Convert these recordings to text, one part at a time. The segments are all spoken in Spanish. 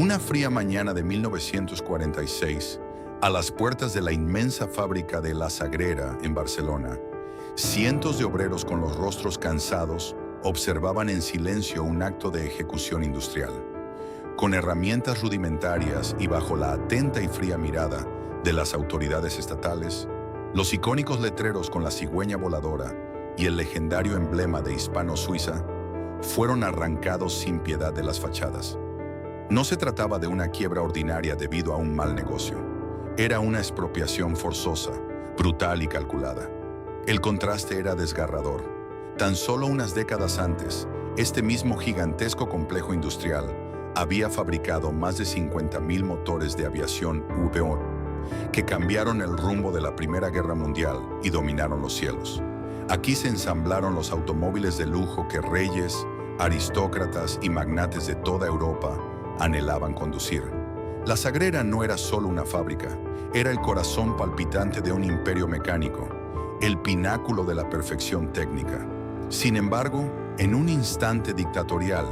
Una fría mañana de 1946, a las puertas de la inmensa fábrica de La Sagrera en Barcelona, cientos de obreros con los rostros cansados observaban en silencio un acto de ejecución industrial. Con herramientas rudimentarias y bajo la atenta y fría mirada de las autoridades estatales, los icónicos letreros con la cigüeña voladora y el legendario emblema de Hispano-Suiza fueron arrancados sin piedad de las fachadas. No se trataba de una quiebra ordinaria debido a un mal negocio. Era una expropiación forzosa, brutal y calculada. El contraste era desgarrador. Tan solo unas décadas antes, este mismo gigantesco complejo industrial había fabricado más de 50.000 motores de aviación V-1 que cambiaron el rumbo de la Primera Guerra Mundial y dominaron los cielos. Aquí se ensamblaron los automóviles de lujo que reyes, aristócratas y magnates de toda Europa anhelaban conducir. La Sagrera no era solo una fábrica, era el corazón palpitante de un imperio mecánico, el pináculo de la perfección técnica. Sin embargo, en un instante dictatorial,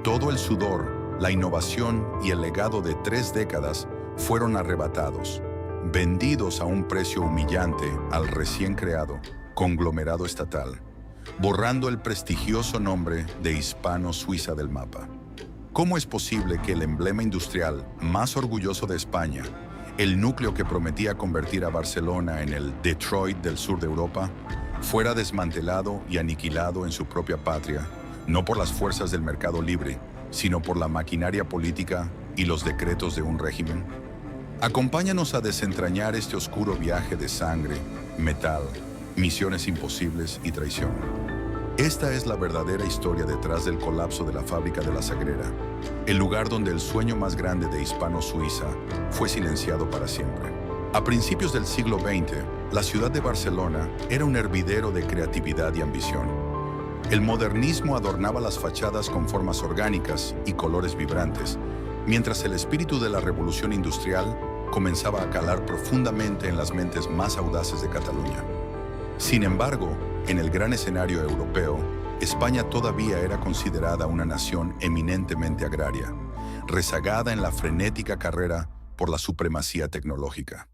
todo el sudor, la innovación y el legado de 3 décadas fueron arrebatados, vendidos a un precio humillante al recién creado conglomerado estatal, borrando el prestigioso nombre de Hispano-Suiza del mapa. ¿Cómo es posible que el emblema industrial más orgulloso de España, el núcleo que prometía convertir a Barcelona en el Detroit del sur de Europa, fuera desmantelado y aniquilado en su propia patria, no por las fuerzas del mercado libre, sino por la maquinaria política y los decretos de un régimen? Acompáñanos a desentrañar este oscuro viaje de sangre, metal, misiones imposibles y traición. Esta es la verdadera historia detrás del colapso de la fábrica de La Sagrera, el lugar donde el sueño más grande de Hispano-Suiza fue silenciado para siempre. A principios del siglo XX, la ciudad de Barcelona era un hervidero de creatividad y ambición. El modernismo adornaba las fachadas con formas orgánicas y colores vibrantes, mientras el espíritu de la revolución industrial comenzaba a calar profundamente en las mentes más audaces de Cataluña. Sin embargo, en el gran escenario europeo, España todavía era considerada una nación eminentemente agraria, rezagada en la frenética carrera por la supremacía tecnológica.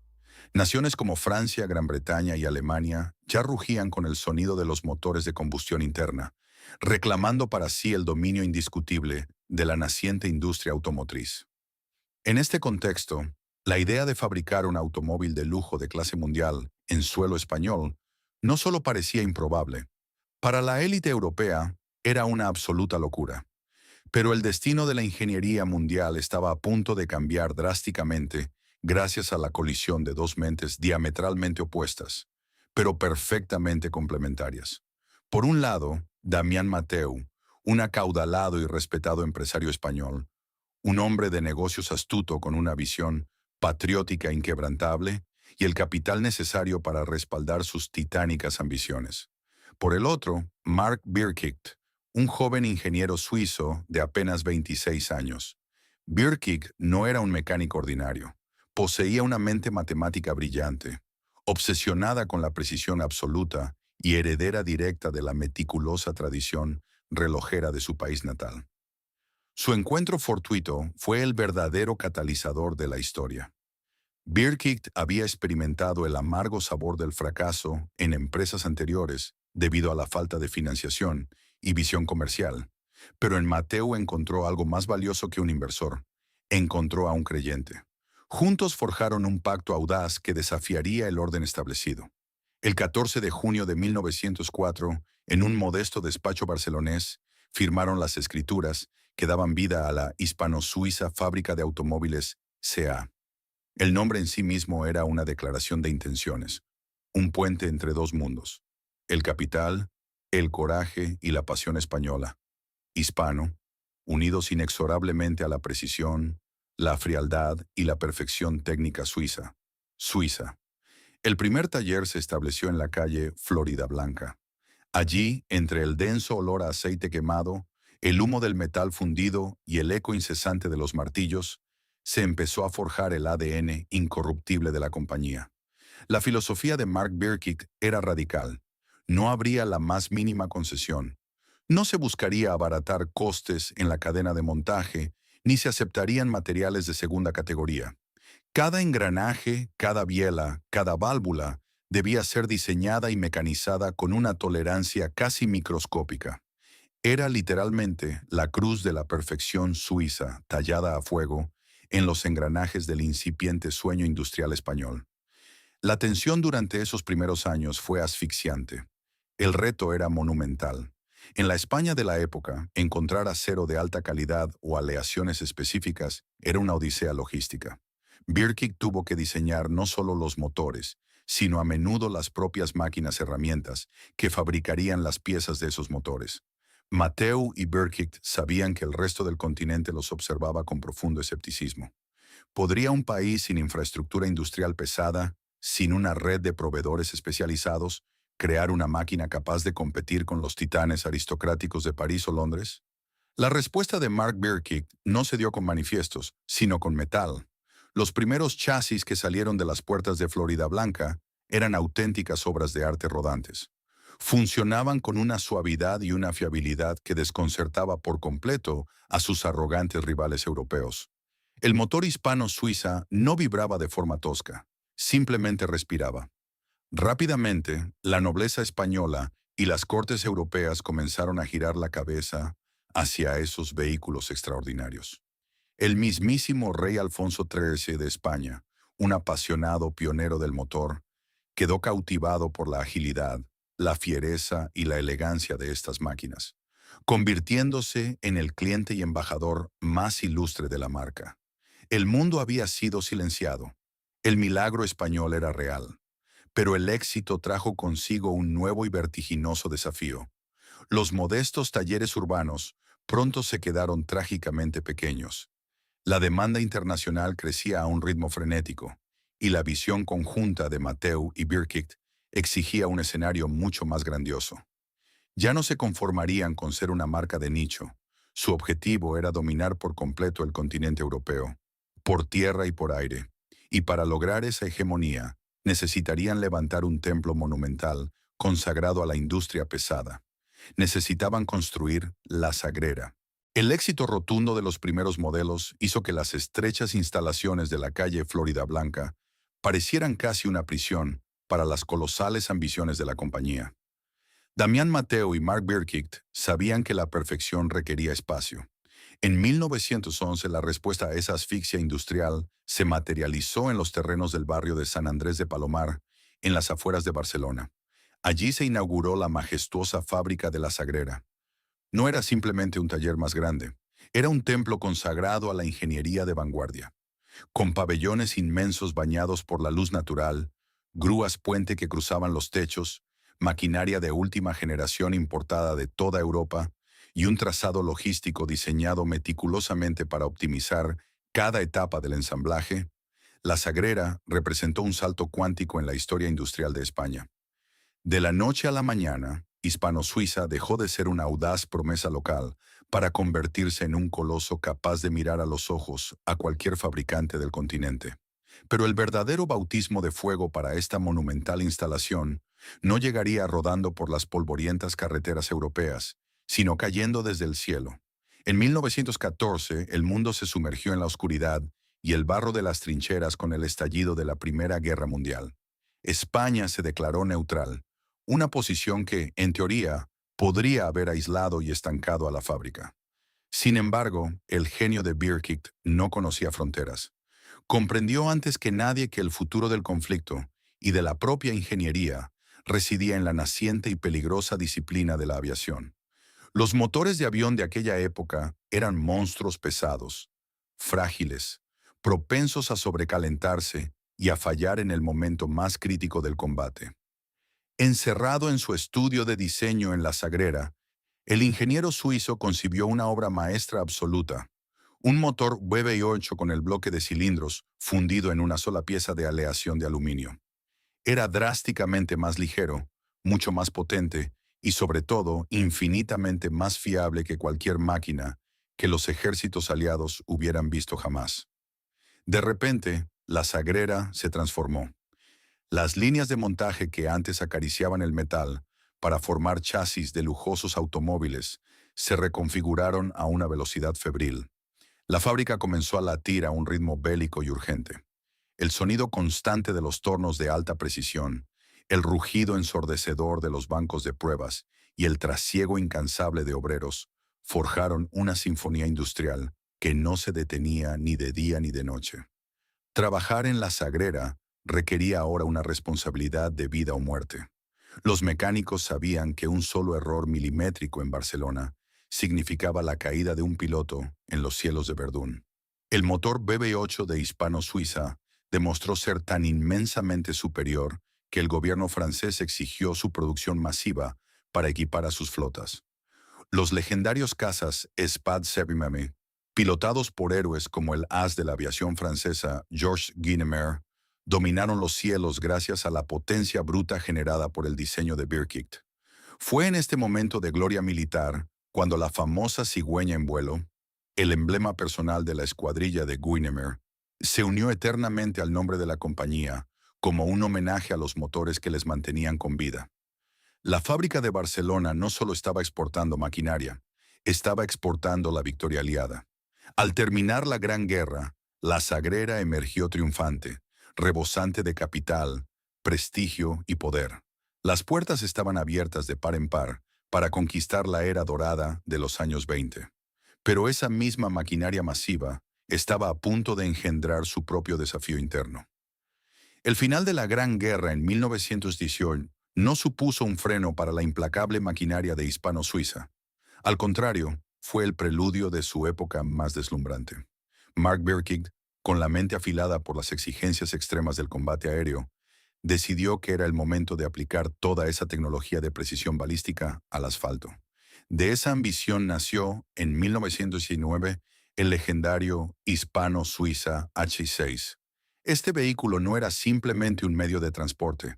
Naciones como Francia, Gran Bretaña y Alemania ya rugían con el sonido de los motores de combustión interna, reclamando para sí el dominio indiscutible de la naciente industria automotriz. En este contexto, la idea de fabricar un automóvil de lujo de clase mundial en suelo español no solo parecía improbable, para la élite europea era una absoluta locura. Pero el destino de la ingeniería mundial estaba a punto de cambiar drásticamente gracias a la colisión de 2 mentes diametralmente opuestas, pero perfectamente complementarias. Por un lado, Damián Mateu, un acaudalado y respetado empresario español, un hombre de negocios astuto con una visión patriótica inquebrantable y el capital necesario para respaldar sus titánicas ambiciones. Por el otro, Marc Birkigt, un joven ingeniero suizo de apenas 26 años. Birkigt no era un mecánico ordinario. Poseía una mente matemática brillante, obsesionada con la precisión absoluta y heredera directa de la meticulosa tradición relojera de su país natal. Su encuentro fortuito fue el verdadero catalizador de la historia. Birkigt había experimentado el amargo sabor del fracaso en empresas anteriores debido a la falta de financiación y visión comercial, pero en Mateu encontró algo más valioso que un inversor. Encontró a un creyente. Juntos forjaron un pacto audaz que desafiaría el orden establecido. El 14 de junio de 1904, en un modesto despacho barcelonés, firmaron las escrituras que daban vida a la Hispano-Suiza Fábrica de Automóviles C.A. El nombre en sí mismo era una declaración de intenciones, un puente entre 2 mundos: el capital, el coraje y la pasión española, hispano, unidos inexorablemente a la precisión, la frialdad y la perfección técnica suiza. Suiza. El primer taller se estableció en la calle Florida Blanca. Allí, entre el denso olor a aceite quemado, el humo del metal fundido y el eco incesante de los martillos, se empezó a forjar el ADN incorruptible de la compañía. La filosofía de Marc Birkigt era radical. No habría la más mínima concesión. No se buscaría abaratar costes en la cadena de montaje, ni se aceptarían materiales de segunda categoría. Cada engranaje, cada biela, cada válvula debía ser diseñada y mecanizada con una tolerancia casi microscópica. Era literalmente la cruz de la perfección suiza, tallada a fuego, en los engranajes del incipiente sueño industrial español. La tensión durante esos primeros años fue asfixiante. El reto era monumental. En la España de la época, encontrar acero de alta calidad o aleaciones específicas era una odisea logística. Birkigt tuvo que diseñar no solo los motores, sino a menudo las propias máquinas herramientas que fabricarían las piezas de esos motores. Mateu y Birkigt sabían que el resto del continente los observaba con profundo escepticismo. ¿Podría un país sin infraestructura industrial pesada, sin una red de proveedores especializados, crear una máquina capaz de competir con los titanes aristocráticos de París o Londres? La respuesta de Mark Birkigt no se dio con manifiestos, sino con metal. Los primeros chasis que salieron de las puertas de Florida Blanca eran auténticas obras de arte rodantes. Funcionaban con una suavidad y una fiabilidad que desconcertaba por completo a sus arrogantes rivales europeos. El motor hispano-suiza no vibraba de forma tosca, simplemente respiraba. Rápidamente, la nobleza española y las cortes europeas comenzaron a girar la cabeza hacia esos vehículos extraordinarios. El mismísimo rey Alfonso XIII de España, un apasionado pionero del motor, quedó cautivado por la agilidad, la fiereza y la elegancia de estas máquinas, convirtiéndose en el cliente y embajador más ilustre de la marca. El mundo había sido silenciado. El milagro español era real. Pero el éxito trajo consigo un nuevo y vertiginoso desafío. Los modestos talleres urbanos pronto se quedaron trágicamente pequeños. La demanda internacional crecía a un ritmo frenético, y la visión conjunta de Mateu y Birkigt exigía un escenario mucho más grandioso. Ya no se conformarían con ser una marca de nicho. Su objetivo era dominar por completo el continente europeo, por tierra y por aire. Y para lograr esa hegemonía, necesitarían levantar un templo monumental consagrado a la industria pesada. Necesitaban construir la Sagrera. El éxito rotundo de los primeros modelos hizo que las estrechas instalaciones de la calle Florida Blanca parecieran casi una prisión para las colosales ambiciones de la compañía. Damián Mateu y Mark Birkigt sabían que la perfección requería espacio. En 1911, la respuesta a esa asfixia industrial se materializó en los terrenos del barrio de San Andrés de Palomar, en las afueras de Barcelona. Allí se inauguró la majestuosa fábrica de la Sagrera. No era simplemente un taller más grande, era un templo consagrado a la ingeniería de vanguardia, con pabellones inmensos bañados por la luz natural, grúas puente que cruzaban los techos, maquinaria de última generación importada de toda Europa, y un trazado logístico diseñado meticulosamente para optimizar cada etapa del ensamblaje. La Sagrera representó un salto cuántico en la historia industrial de España. De la noche a la mañana, Hispano-Suiza dejó de ser una audaz promesa local para convertirse en un coloso capaz de mirar a los ojos a cualquier fabricante del continente. Pero el verdadero bautismo de fuego para esta monumental instalación no llegaría rodando por las polvorientas carreteras europeas, sino cayendo desde el cielo. En 1914, el mundo se sumergió en la oscuridad y el barro de las trincheras con el estallido de la Primera Guerra Mundial. España se declaró neutral, una posición que, en teoría, podría haber aislado y estancado a la fábrica. Sin embargo, el genio de Birkigt no conocía fronteras. Comprendió antes que nadie que el futuro del conflicto y de la propia ingeniería residía en la naciente y peligrosa disciplina de la aviación. Los motores de avión de aquella época eran monstruos pesados, frágiles, propensos a sobrecalentarse y a fallar en el momento más crítico del combate. Encerrado en su estudio de diseño en la Sagrera, el ingeniero suizo concibió una obra maestra absoluta, un motor VV8 con el bloque de cilindros fundido en una sola pieza de aleación de aluminio. Era drásticamente más ligero, mucho más potente y sobre todo infinitamente más fiable que cualquier máquina que los ejércitos aliados hubieran visto jamás. De repente, la Sagrera se transformó. Las líneas de montaje que antes acariciaban el metal para formar chasis de lujosos automóviles se reconfiguraron a una velocidad febril. La fábrica comenzó a latir a un ritmo bélico y urgente. El sonido constante de los tornos de alta precisión, el rugido ensordecedor de los bancos de pruebas y el trasiego incansable de obreros forjaron una sinfonía industrial que no se detenía ni de día ni de noche. Trabajar en la Sagrera requería ahora una responsabilidad de vida o muerte. Los mecánicos sabían que un solo error milimétrico en Barcelona significaba la caída de un piloto en los cielos de Verdún. El motor BB8 de Hispano-Suiza demostró ser tan inmensamente superior que el gobierno francés exigió su producción masiva para equipar a sus flotas. Los legendarios cazas Espadé-Sévigné, pilotados por héroes como el as de la aviación francesa Georges Guynemer, dominaron los cielos gracias a la potencia bruta generada por el diseño de Birkitt. Fue en este momento de gloria militar cuando la famosa cigüeña en vuelo, el emblema personal de la escuadrilla de Guynemer, se unió eternamente al nombre de la compañía como un homenaje a los motores que les mantenían con vida. La fábrica de Barcelona no solo estaba exportando maquinaria, estaba exportando la victoria aliada. Al terminar la Gran Guerra, la Sagrera emergió triunfante, rebosante de capital, prestigio y poder. Las puertas estaban abiertas de par en par para conquistar la era dorada de los años 20. Pero esa misma maquinaria masiva estaba a punto de engendrar su propio desafío interno. El final de la Gran Guerra en 1918 no supuso un freno para la implacable maquinaria de Hispano-Suiza. Al contrario, fue el preludio de su época más deslumbrante. Mark Birkitt, con la mente afilada por las exigencias extremas del combate aéreo, decidió que era el momento de aplicar toda esa tecnología de precisión balística al asfalto. De esa ambición nació, en 1919, el legendario Hispano-Suiza H6. Este vehículo no era simplemente un medio de transporte.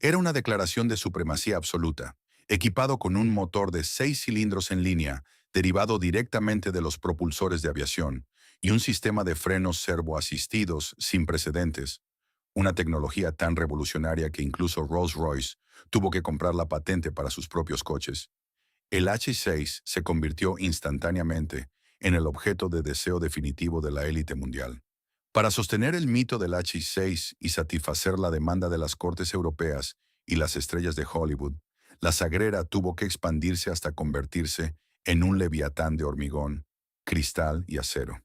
Era una declaración de supremacía absoluta, equipado con un motor de 6 cilindros en línea, derivado directamente de los propulsores de aviación, y un sistema de frenos servoasistidos sin precedentes, una tecnología tan revolucionaria que incluso Rolls-Royce tuvo que comprar la patente para sus propios coches. El H6 se convirtió instantáneamente en el objeto de deseo definitivo de la élite mundial. Para sostener el mito del H6 y satisfacer la demanda de las cortes europeas y las estrellas de Hollywood, la Sagrera tuvo que expandirse hasta convertirse en un leviatán de hormigón, cristal y acero.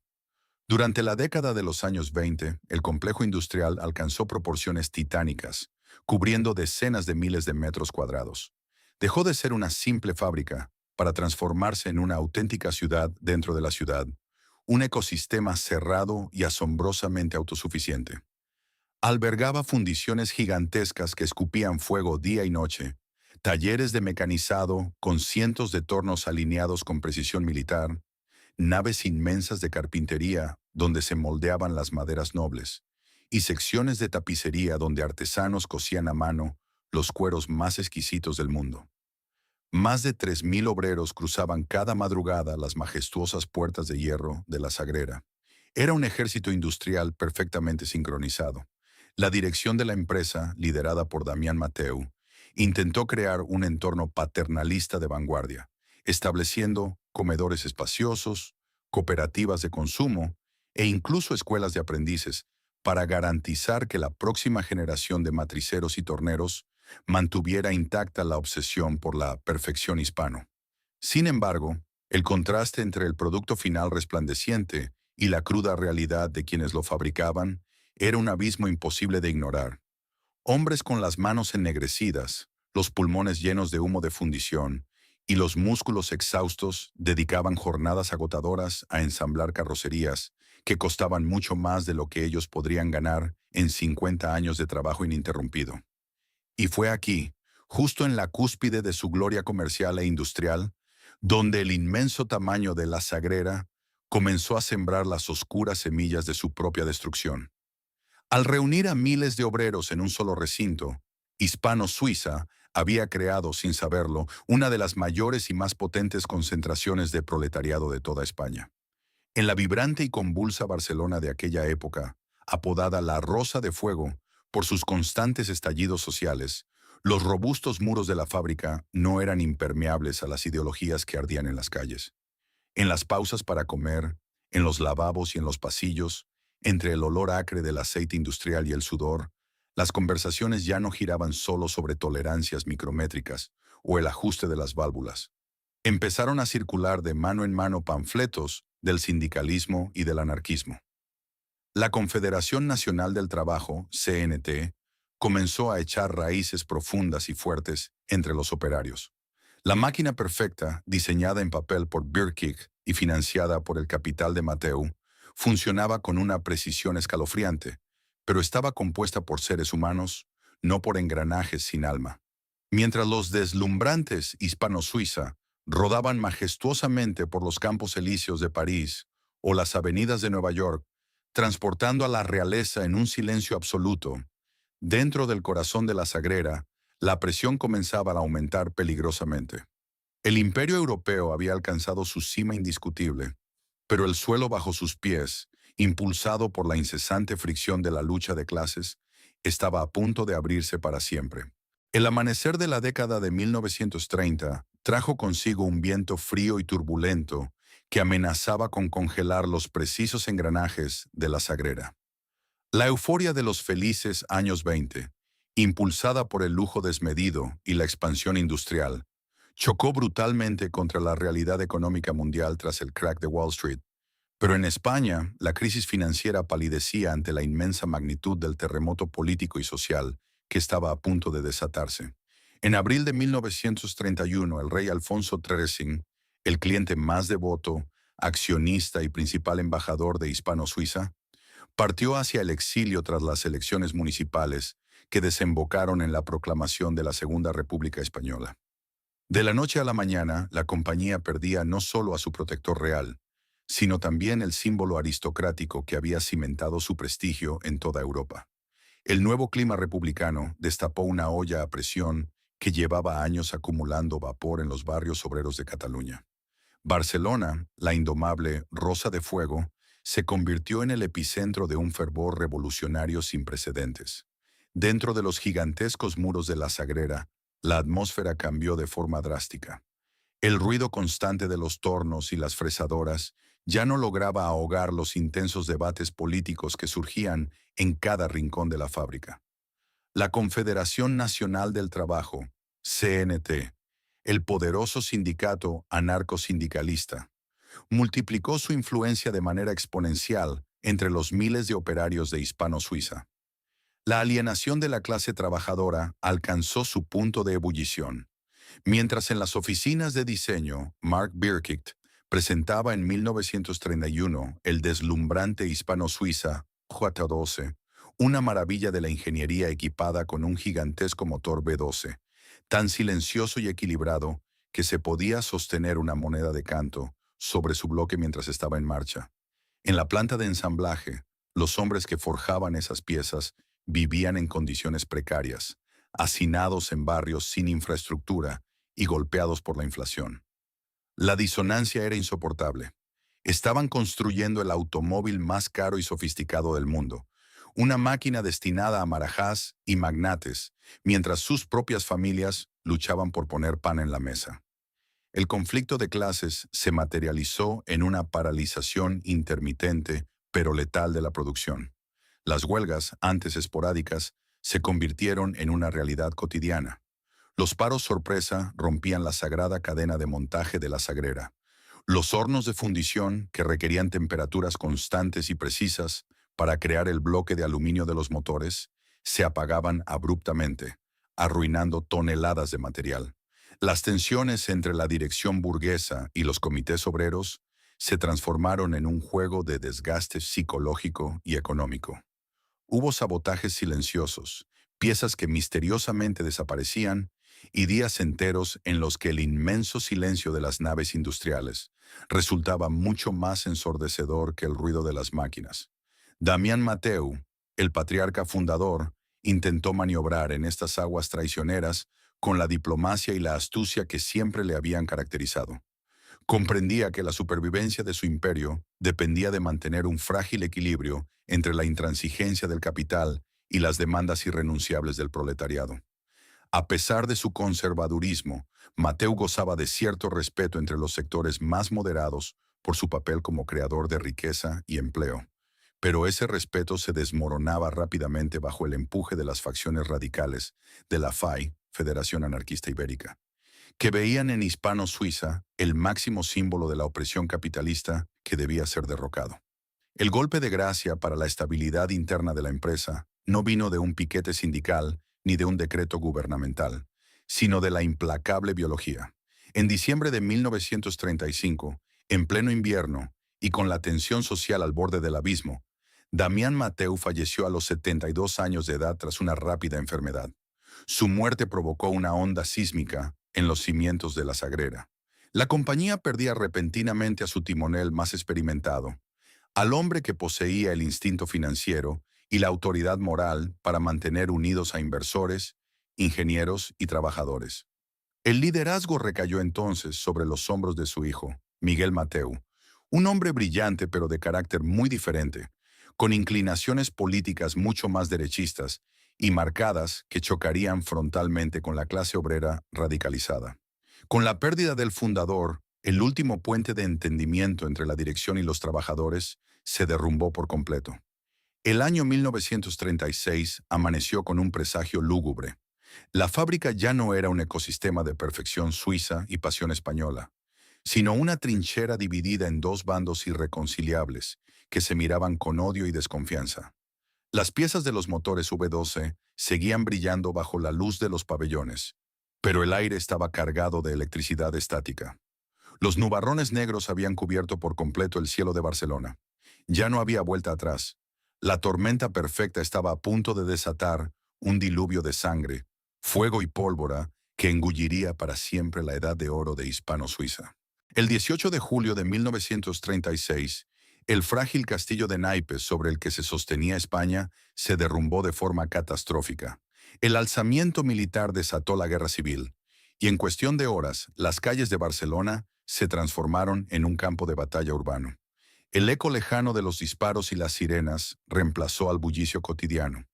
Durante la década de los años 20, el complejo industrial alcanzó proporciones titánicas, cubriendo decenas de miles de metros cuadrados. Dejó de ser una simple fábrica para transformarse en una auténtica ciudad dentro de la ciudad, un ecosistema cerrado y asombrosamente autosuficiente. Albergaba fundiciones gigantescas que escupían fuego día y noche, talleres de mecanizado con cientos de tornos alineados con precisión militar, naves inmensas de carpintería donde se moldeaban las maderas nobles, y secciones de tapicería donde artesanos cosían a mano los cueros más exquisitos del mundo. Más de 3.000 obreros cruzaban cada madrugada las majestuosas puertas de hierro de la Sagrera. Era un ejército industrial perfectamente sincronizado. La dirección de la empresa, liderada por Damián Mateu, intentó crear un entorno paternalista de vanguardia, estableciendo comedores espaciosos, cooperativas de consumo e incluso escuelas de aprendices para garantizar que la próxima generación de matriceros y torneros mantuviera intacta la obsesión por la perfección hispano. Sin embargo, el contraste entre el producto final resplandeciente y la cruda realidad de quienes lo fabricaban era un abismo imposible de ignorar. Hombres con las manos ennegrecidas, los pulmones llenos de humo de fundición y los músculos exhaustos dedicaban jornadas agotadoras a ensamblar carrocerías que costaban mucho más de lo que ellos podrían ganar en 50 años de trabajo ininterrumpido. Y fue aquí, justo en la cúspide de su gloria comercial e industrial, donde el inmenso tamaño de la Sagrera comenzó a sembrar las oscuras semillas de su propia destrucción. Al reunir a miles de obreros en un solo recinto, Hispano-Suiza había creado, sin saberlo, una de las mayores y más potentes concentraciones de proletariado de toda España. En la vibrante y convulsa Barcelona de aquella época, apodada la Rosa de Fuego por sus constantes estallidos sociales, los robustos muros de la fábrica no eran impermeables a las ideologías que ardían en las calles. En las pausas para comer, En los lavabos y en los pasillos, entre el olor acre del aceite industrial y el sudor, las conversaciones ya no giraban solo sobre tolerancias micrométricas o el ajuste de las válvulas. Empezaron a circular de mano en mano panfletos del sindicalismo y del anarquismo. La Confederación Nacional del Trabajo, CNT, comenzó a echar raíces profundas y fuertes entre los operarios. La máquina perfecta, diseñada en papel por Birkig y financiada por el capital de Mateu, funcionaba con una precisión escalofriante, pero estaba compuesta por seres humanos, no por engranajes sin alma. Mientras los deslumbrantes hispano-suiza rodaban majestuosamente por los campos elíseos de París o las avenidas de Nueva York, transportando a la realeza en un silencio absoluto, dentro del corazón de la Sagrera, la presión comenzaba a aumentar peligrosamente. El imperio europeo había alcanzado su cima indiscutible, pero el suelo bajo sus pies, impulsado por la incesante fricción de la lucha de clases, estaba a punto de abrirse para siempre. El amanecer de la década de 1930 trajo consigo un viento frío y turbulento que amenazaba con congelar los precisos engranajes de la Sagrera. La euforia de los felices años 20, impulsada por el lujo desmedido y la expansión industrial, chocó brutalmente contra la realidad económica mundial tras el crack de Wall Street. Pero en España, la crisis financiera palidecía ante la inmensa magnitud del terremoto político y social que estaba a punto de desatarse. En abril de 1931, el rey Alfonso XIII, el cliente más devoto, accionista y principal embajador de Hispano-Suiza, partió hacia el exilio tras las elecciones municipales que desembocaron en la proclamación de la Segunda República Española. De la noche a la mañana, la compañía perdía no solo a su protector real, sino también el símbolo aristocrático que había cimentado su prestigio en toda Europa. El nuevo clima republicano destapó una olla a presión que llevaba años acumulando vapor en los barrios obreros de Cataluña. Barcelona, la indomable Rosa de Fuego, se convirtió en el epicentro de un fervor revolucionario sin precedentes. Dentro de los gigantescos muros de la Sagrera, la atmósfera cambió de forma drástica. El ruido constante de los tornos y las fresadoras ya no lograba ahogar los intensos debates políticos que surgían en cada rincón de la fábrica. La Confederación Nacional del Trabajo, CNT, el poderoso sindicato anarcosindicalista, multiplicó su influencia de manera exponencial entre los miles de operarios de Hispano-Suiza. La alienación de la clase trabajadora alcanzó su punto de ebullición. Mientras en las oficinas de diseño, Mark Birkig presentaba en 1931 el deslumbrante hispano-suiza J-12, una maravilla de la ingeniería equipada con un gigantesco motor V12, tan silencioso y equilibrado que se podía sostener una moneda de canto sobre su bloque mientras estaba en marcha. En la planta de ensamblaje, los hombres que forjaban esas piezas vivían en condiciones precarias, hacinados en barrios sin infraestructura y golpeados por la inflación. La disonancia era insoportable. Estaban construyendo el automóvil más caro y sofisticado del mundo, una máquina destinada a marajás y magnates, mientras sus propias familias luchaban por poner pan en la mesa. El conflicto de clases se materializó en una paralización intermitente pero letal de la producción. Las huelgas, antes esporádicas, se convirtieron en una realidad cotidiana. Los paros sorpresa rompían la sagrada cadena de montaje de la Sagrera. Los hornos de fundición, que requerían temperaturas constantes y precisas para crear el bloque de aluminio de los motores, se apagaban abruptamente, arruinando toneladas de material. Las tensiones entre la dirección burguesa y los comités obreros se transformaron en un juego de desgaste psicológico y económico. Hubo sabotajes silenciosos, piezas que misteriosamente desaparecían y días enteros en los que el inmenso silencio de las naves industriales resultaba mucho más ensordecedor que el ruido de las máquinas. Damián Mateu, el patriarca fundador, intentó maniobrar en estas aguas traicioneras con la diplomacia y la astucia que siempre le habían caracterizado. Comprendía que la supervivencia de su imperio dependía de mantener un frágil equilibrio entre la intransigencia del capital y las demandas irrenunciables del proletariado. A pesar de su conservadurismo, Mateu gozaba de cierto respeto entre los sectores más moderados por su papel como creador de riqueza y empleo. Pero ese respeto se desmoronaba rápidamente bajo el empuje de las facciones radicales de la FAI, Federación Anarquista Ibérica, que veían en Hispano-Suiza el máximo símbolo de la opresión capitalista que debía ser derrocado. El golpe de gracia para la estabilidad interna de la empresa no vino de un piquete sindical ni de un decreto gubernamental, sino de la implacable biología. En diciembre de 1935, en pleno invierno y con la tensión social al borde del abismo, Damián Mateu falleció a los 72 años de edad tras una rápida enfermedad. Su muerte provocó una onda sísmica en los cimientos de la Sagrera. La compañía perdía repentinamente a su timonel más experimentado, al hombre que poseía el instinto financiero y la autoridad moral para mantener unidos a inversores, ingenieros y trabajadores. El liderazgo recayó entonces sobre los hombros de su hijo, Miguel Mateu, un hombre brillante pero de carácter muy diferente, con inclinaciones políticas mucho más derechistas y marcadas que chocarían frontalmente con la clase obrera radicalizada. Con la pérdida del fundador, el último puente de entendimiento entre la dirección y los trabajadores se derrumbó por completo. El año 1936 amaneció con un presagio lúgubre. La fábrica ya no era un ecosistema de perfección suiza y pasión española, sino una trinchera dividida en dos bandos irreconciliables que se miraban con odio y desconfianza. Las piezas de los motores V12 seguían brillando bajo la luz de los pabellones, pero el aire estaba cargado de electricidad estática. Los nubarrones negros habían cubierto por completo el cielo de Barcelona. Ya no había vuelta atrás. La tormenta perfecta estaba a punto de desatar un diluvio de sangre, fuego y pólvora que engulliría para siempre la edad de oro de Hispano-Suiza. El 18 de julio de 1936, el frágil castillo de naipes sobre el que se sostenía España se derrumbó de forma catastrófica. El alzamiento militar desató la guerra civil, y en cuestión de horas, las calles de Barcelona se transformaron en un campo de batalla urbano. El eco lejano de los disparos y las sirenas reemplazó al bullicio cotidiano.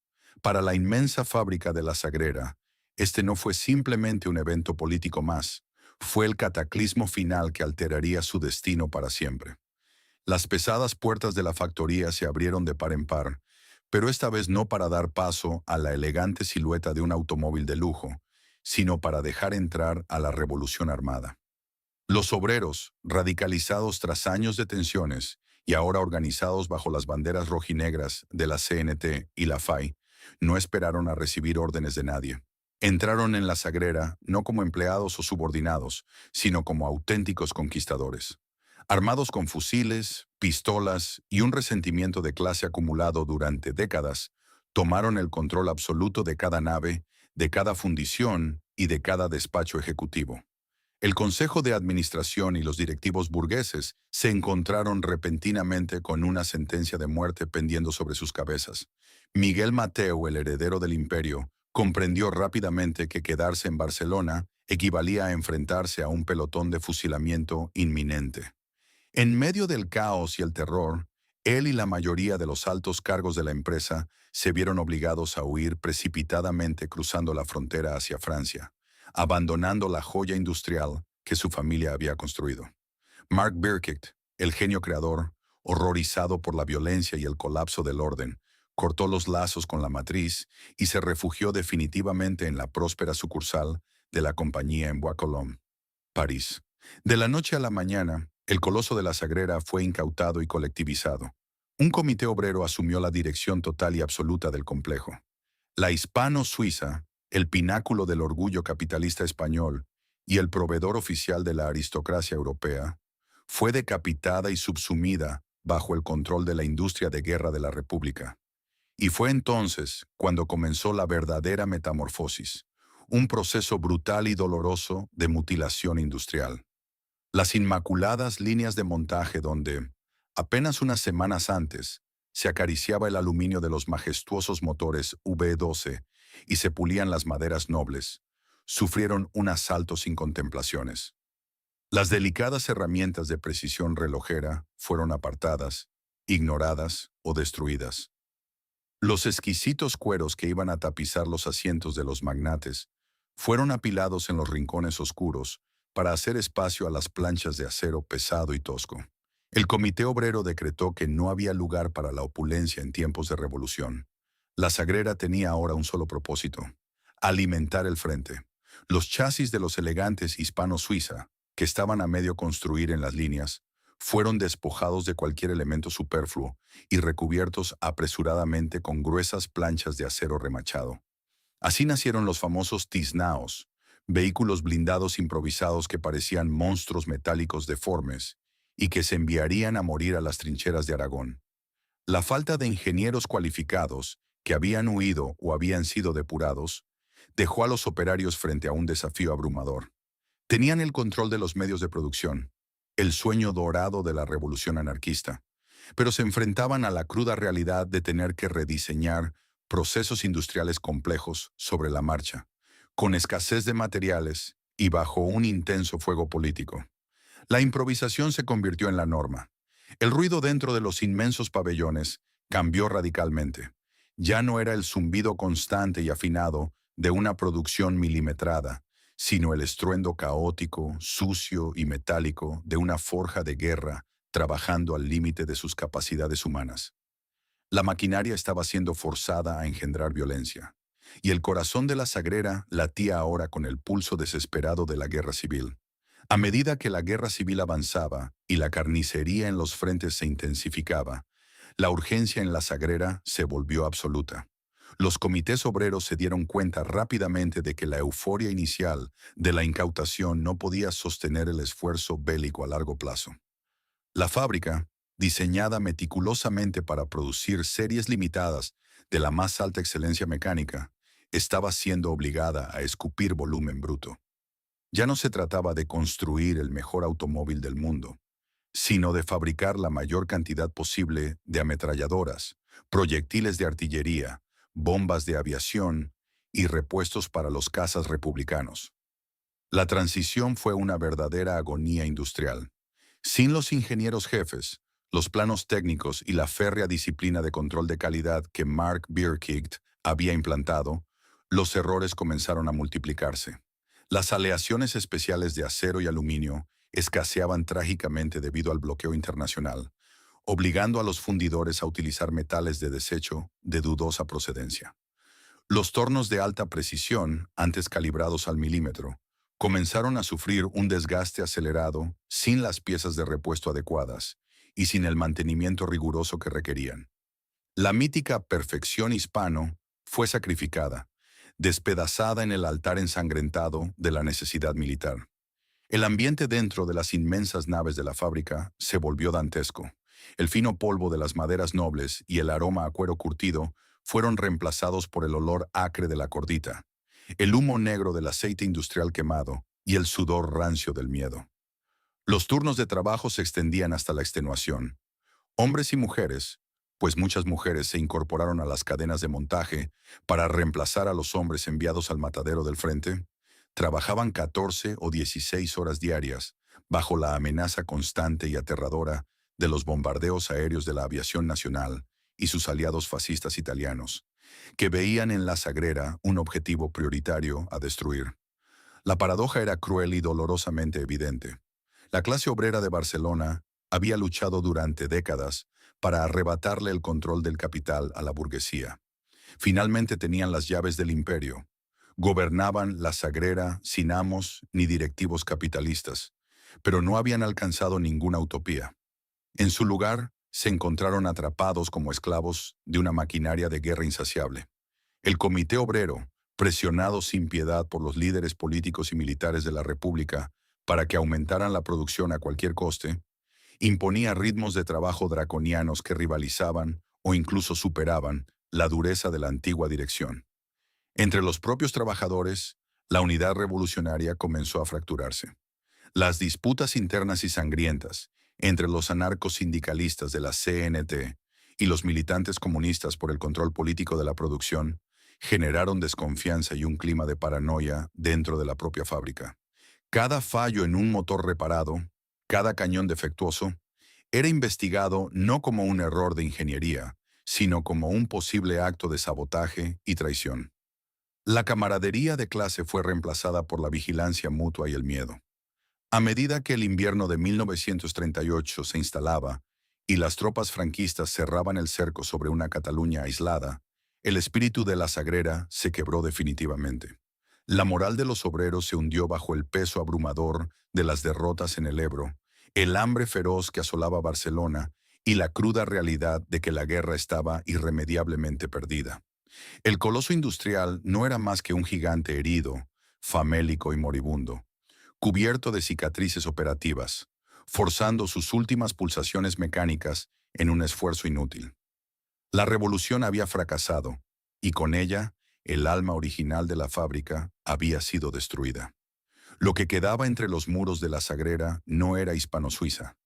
Para la inmensa fábrica de la Sagrera, este no fue simplemente un evento político más, fue el cataclismo final que alteraría su destino para siempre. Las pesadas puertas de la factoría se abrieron de par en par, pero esta vez no para dar paso a la elegante silueta de un automóvil de lujo, sino para dejar entrar a la revolución armada. Los obreros, radicalizados tras años de tensiones y ahora organizados bajo las banderas rojinegras de la CNT y la FAI, no esperaron a recibir órdenes de nadie. Entraron en la Sagrera no como empleados o subordinados, sino como auténticos conquistadores. Armados con fusiles, pistolas y un resentimiento de clase acumulado durante décadas, tomaron el control absoluto de cada nave, de cada fundición y de cada despacho ejecutivo. El Consejo de Administración y los directivos burgueses se encontraron repentinamente con una sentencia de muerte pendiendo sobre sus cabezas. Miguel Mateu, el heredero del imperio, comprendió rápidamente que quedarse en Barcelona equivalía a enfrentarse a un pelotón de fusilamiento inminente. En medio del caos y el terror, él y la mayoría de los altos cargos de la empresa se vieron obligados a huir precipitadamente cruzando la frontera hacia Francia, abandonando la joya industrial que su familia había construido. Mark Birkitt, el genio creador, horrorizado por la violencia y el colapso del orden, cortó los lazos con la matriz y se refugió definitivamente en la próspera sucursal de la compañía en Bois Colombes, París. De la noche a la mañana, el coloso de la Sagrera fue incautado y colectivizado. Un comité obrero asumió la dirección total y absoluta del complejo. La Hispano-Suiza, el pináculo del orgullo capitalista español y el proveedor oficial de la aristocracia europea, fue decapitada y subsumida bajo el control de la industria de guerra de la República. Y fue entonces cuando comenzó la verdadera metamorfosis, un proceso brutal y doloroso de mutilación industrial. Las inmaculadas líneas de montaje donde, apenas unas semanas antes, se acariciaba el aluminio de los majestuosos motores V12 y se pulían las maderas nobles, sufrieron un asalto sin contemplaciones. Las delicadas herramientas de precisión relojera fueron apartadas, ignoradas o destruidas. Los exquisitos cueros que iban a tapizar los asientos de los magnates fueron apilados en los rincones oscuros para hacer espacio a las planchas de acero pesado y tosco. El Comité Obrero decretó que no había lugar para la opulencia en tiempos de revolución. La Sagrera tenía ahora un solo propósito: alimentar el frente. Los chasis de los elegantes Hispano-Suiza, que estaban a medio construir en las líneas, fueron despojados de cualquier elemento superfluo y recubiertos apresuradamente con gruesas planchas de acero remachado. Así nacieron los famosos tiznaos, vehículos blindados improvisados que parecían monstruos metálicos deformes y que se enviarían a morir a las trincheras de Aragón. La falta de ingenieros cualificados, que habían huido o habían sido depurados, dejó a los operarios frente a un desafío abrumador. Tenían el control de los medios de producción, el sueño dorado de la revolución anarquista, pero se enfrentaban a la cruda realidad de tener que rediseñar procesos industriales complejos sobre la marcha, con escasez de materiales y bajo un intenso fuego político. La improvisación se convirtió en la norma. El ruido dentro de los inmensos pabellones cambió radicalmente. Ya no era el zumbido constante y afinado de una producción milimetrada, sino el estruendo caótico, sucio y metálico de una forja de guerra trabajando al límite de sus capacidades humanas. La maquinaria estaba siendo forzada a engendrar violencia, y el corazón de la Sagrera latía ahora con el pulso desesperado de la guerra civil. A medida que la guerra civil avanzaba y la carnicería en los frentes se intensificaba, la urgencia en la Sagrera se volvió absoluta. Los comités obreros se dieron cuenta rápidamente de que la euforia inicial de la incautación no podía sostener el esfuerzo bélico a largo plazo. La fábrica, diseñada meticulosamente para producir series limitadas de la más alta excelencia mecánica, estaba siendo obligada a escupir volumen bruto. Ya no se trataba de construir el mejor automóvil del mundo, sino de fabricar la mayor cantidad posible de ametralladoras, proyectiles de artillería, bombas de aviación y repuestos para los cazas republicanos. La transición fue una verdadera agonía industrial. Sin los ingenieros jefes, los planos técnicos y la férrea disciplina de control de calidad que Mark Bierkicht había implantado, los errores comenzaron a multiplicarse. Las aleaciones especiales de acero y aluminio escaseaban trágicamente debido al bloqueo internacional, obligando a los fundidores a utilizar metales de desecho de dudosa procedencia. Los tornos de alta precisión, antes calibrados al milímetro, comenzaron a sufrir un desgaste acelerado sin las piezas de repuesto adecuadas y sin el mantenimiento riguroso que requerían. La mítica perfección hispano fue sacrificada, despedazada en el altar ensangrentado de la necesidad militar. El ambiente dentro de las inmensas naves de la fábrica se volvió dantesco. El fino polvo de las maderas nobles y el aroma a cuero curtido fueron reemplazados por el olor acre de la cordita, el humo negro del aceite industrial quemado y el sudor rancio del miedo. Los turnos de trabajo se extendían hasta la extenuación. Hombres y mujeres, pues muchas mujeres se incorporaron a las cadenas de montaje para reemplazar a los hombres enviados al matadero del frente, trabajaban 14 o 16 horas diarias bajo la amenaza constante y aterradora de los bombardeos aéreos de la aviación nacional y sus aliados fascistas italianos, que veían en la Sagrera un objetivo prioritario a destruir. La paradoja era cruel y dolorosamente evidente. La clase obrera de Barcelona había luchado durante décadas para arrebatarle el control del capital a la burguesía. Finalmente tenían las llaves del imperio. Gobernaban la Sagrera sin amos ni directivos capitalistas, pero no habían alcanzado ninguna utopía. En su lugar, se encontraron atrapados como esclavos de una maquinaria de guerra insaciable. El Comité Obrero, presionado sin piedad por los líderes políticos y militares de la República para que aumentaran la producción a cualquier coste, imponía ritmos de trabajo draconianos que rivalizaban o incluso superaban la dureza de la antigua dirección. Entre los propios trabajadores, la unidad revolucionaria comenzó a fracturarse. Las disputas internas y sangrientas entre los anarcos sindicalistas de la CNT y los militantes comunistas por el control político de la producción generaron desconfianza y un clima de paranoia dentro de la propia fábrica. Cada fallo en un motor reparado, cada cañón defectuoso, era investigado no como un error de ingeniería, sino como un posible acto de sabotaje y traición. La camaradería de clase fue reemplazada por la vigilancia mutua y el miedo. A medida que el invierno de 1938 se instalaba y las tropas franquistas cerraban el cerco sobre una Cataluña aislada, el espíritu de la Sagrera se quebró definitivamente. La moral de los obreros se hundió bajo el peso abrumador de las derrotas en el Ebro, el hambre feroz que asolaba Barcelona y la cruda realidad de que la guerra estaba irremediablemente perdida. El coloso industrial no era más que un gigante herido, famélico y moribundo, cubierto de cicatrices operativas, forzando sus últimas pulsaciones mecánicas en un esfuerzo inútil. La revolución había fracasado, y con ella, el alma original de la fábrica había sido destruida. Lo que quedaba entre los muros de la Sagrera no era hispano-suiza,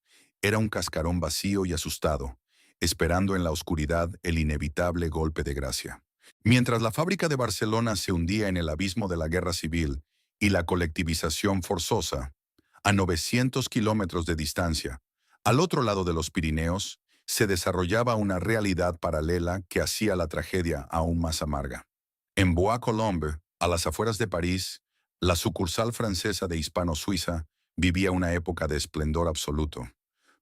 era un cascarón vacío y asustado, esperando en la oscuridad el inevitable golpe de gracia. Mientras la fábrica de Barcelona se hundía en el abismo de la guerra civil y la colectivización forzosa, a 900 kilómetros de distancia, al otro lado de los Pirineos, se desarrollaba una realidad paralela que hacía la tragedia aún más amarga. En Bois-Colombes, a las afueras de París, la sucursal francesa de Hispano-Suiza vivía una época de esplendor absoluto.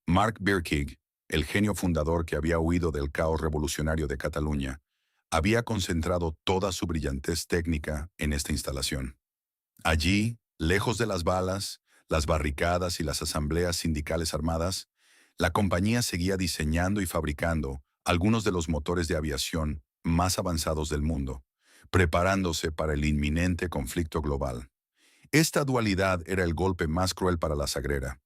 Marc Birkig, el genio fundador que había huido del caos revolucionario de Cataluña, había concentrado toda su brillantez técnica en esta instalación. Allí, lejos de las balas, las barricadas y las asambleas sindicales armadas, la compañía seguía diseñando y fabricando algunos de los motores de aviación más avanzados del mundo, preparándose para el inminente conflicto global. Esta dualidad era el golpe más cruel para la Sagrera.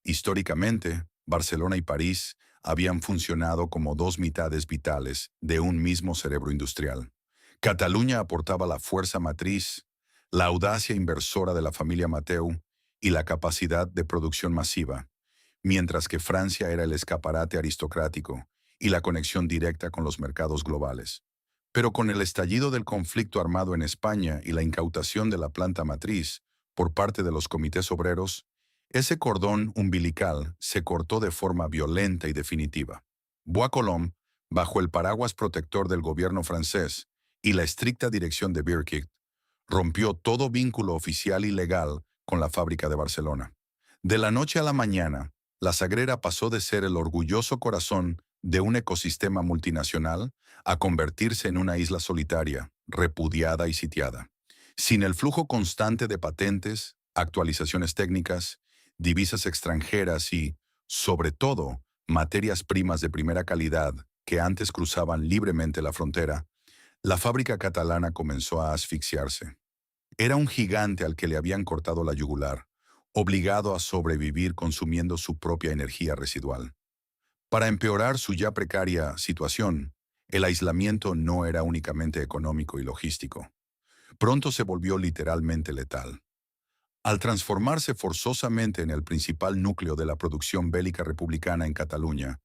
Históricamente, Barcelona y París habían funcionado como dos mitades vitales de un mismo cerebro industrial. Cataluña aportaba la fuerza matriz, la audacia inversora de la familia Mateu y la capacidad de producción masiva, mientras que Francia era el escaparate aristocrático y la conexión directa con los mercados globales. Pero con el estallido del conflicto armado en España y la incautación de la planta matriz por parte de los comités obreros, ese cordón umbilical se cortó de forma violenta y definitiva. Bois-Colombes, bajo el paraguas protector del gobierno francés y la estricta dirección de Birkigt, rompió todo vínculo oficial y legal con la fábrica de Barcelona. De la noche a la mañana, la Sagrera pasó de ser el orgulloso corazón de un ecosistema multinacional a convertirse en una isla solitaria, repudiada y sitiada. Sin el flujo constante de patentes, actualizaciones técnicas, divisas extranjeras y, sobre todo, materias primas de primera calidad que antes cruzaban libremente la frontera, la fábrica catalana comenzó a asfixiarse. Era un gigante al que le habían cortado la yugular, obligado a sobrevivir consumiendo su propia energía residual. Para empeorar su ya precaria situación, el aislamiento no era únicamente económico y logístico. Pronto se volvió literalmente letal. Al transformarse forzosamente en el principal núcleo de la producción bélica republicana en Cataluña,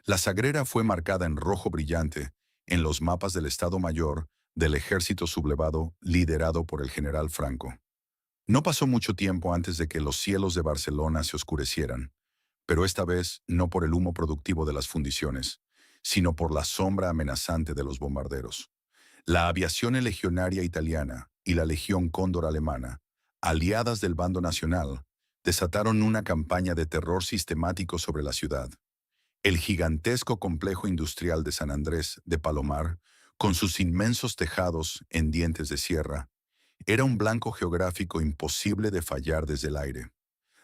la Sagrera fue marcada en rojo brillante en los mapas del Estado Mayor del ejército sublevado liderado por el general Franco. No pasó mucho tiempo antes de que los cielos de Barcelona se oscurecieran, pero esta vez no por el humo productivo de las fundiciones, sino por la sombra amenazante de los bombarderos. La aviación legionaria italiana y la Legión Cóndor alemana, aliadas del bando nacional, desataron una campaña de terror sistemático sobre la ciudad. El gigantesco complejo industrial de San Andrés de Palomar, con sus inmensos tejados en dientes de sierra, era un blanco geográfico imposible de fallar desde el aire.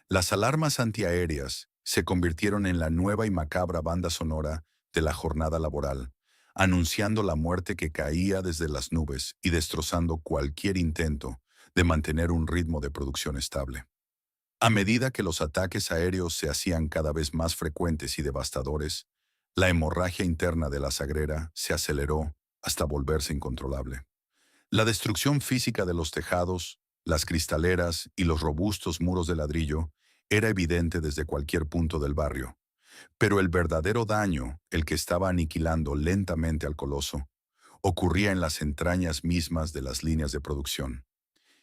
Las alarmas antiaéreas se convirtieron en la nueva y macabra banda sonora de la jornada laboral, anunciando la muerte que caía desde las nubes y destrozando cualquier intento de mantener un ritmo de producción estable. A medida que los ataques aéreos se hacían cada vez más frecuentes y devastadores, la hemorragia interna de la Sagrera se aceleró hasta volverse incontrolable. La destrucción física de los tejados, las cristaleras y los robustos muros de ladrillo era evidente desde cualquier punto del barrio, pero el verdadero daño, el que estaba aniquilando lentamente al coloso, ocurría en las entrañas mismas de las líneas de producción.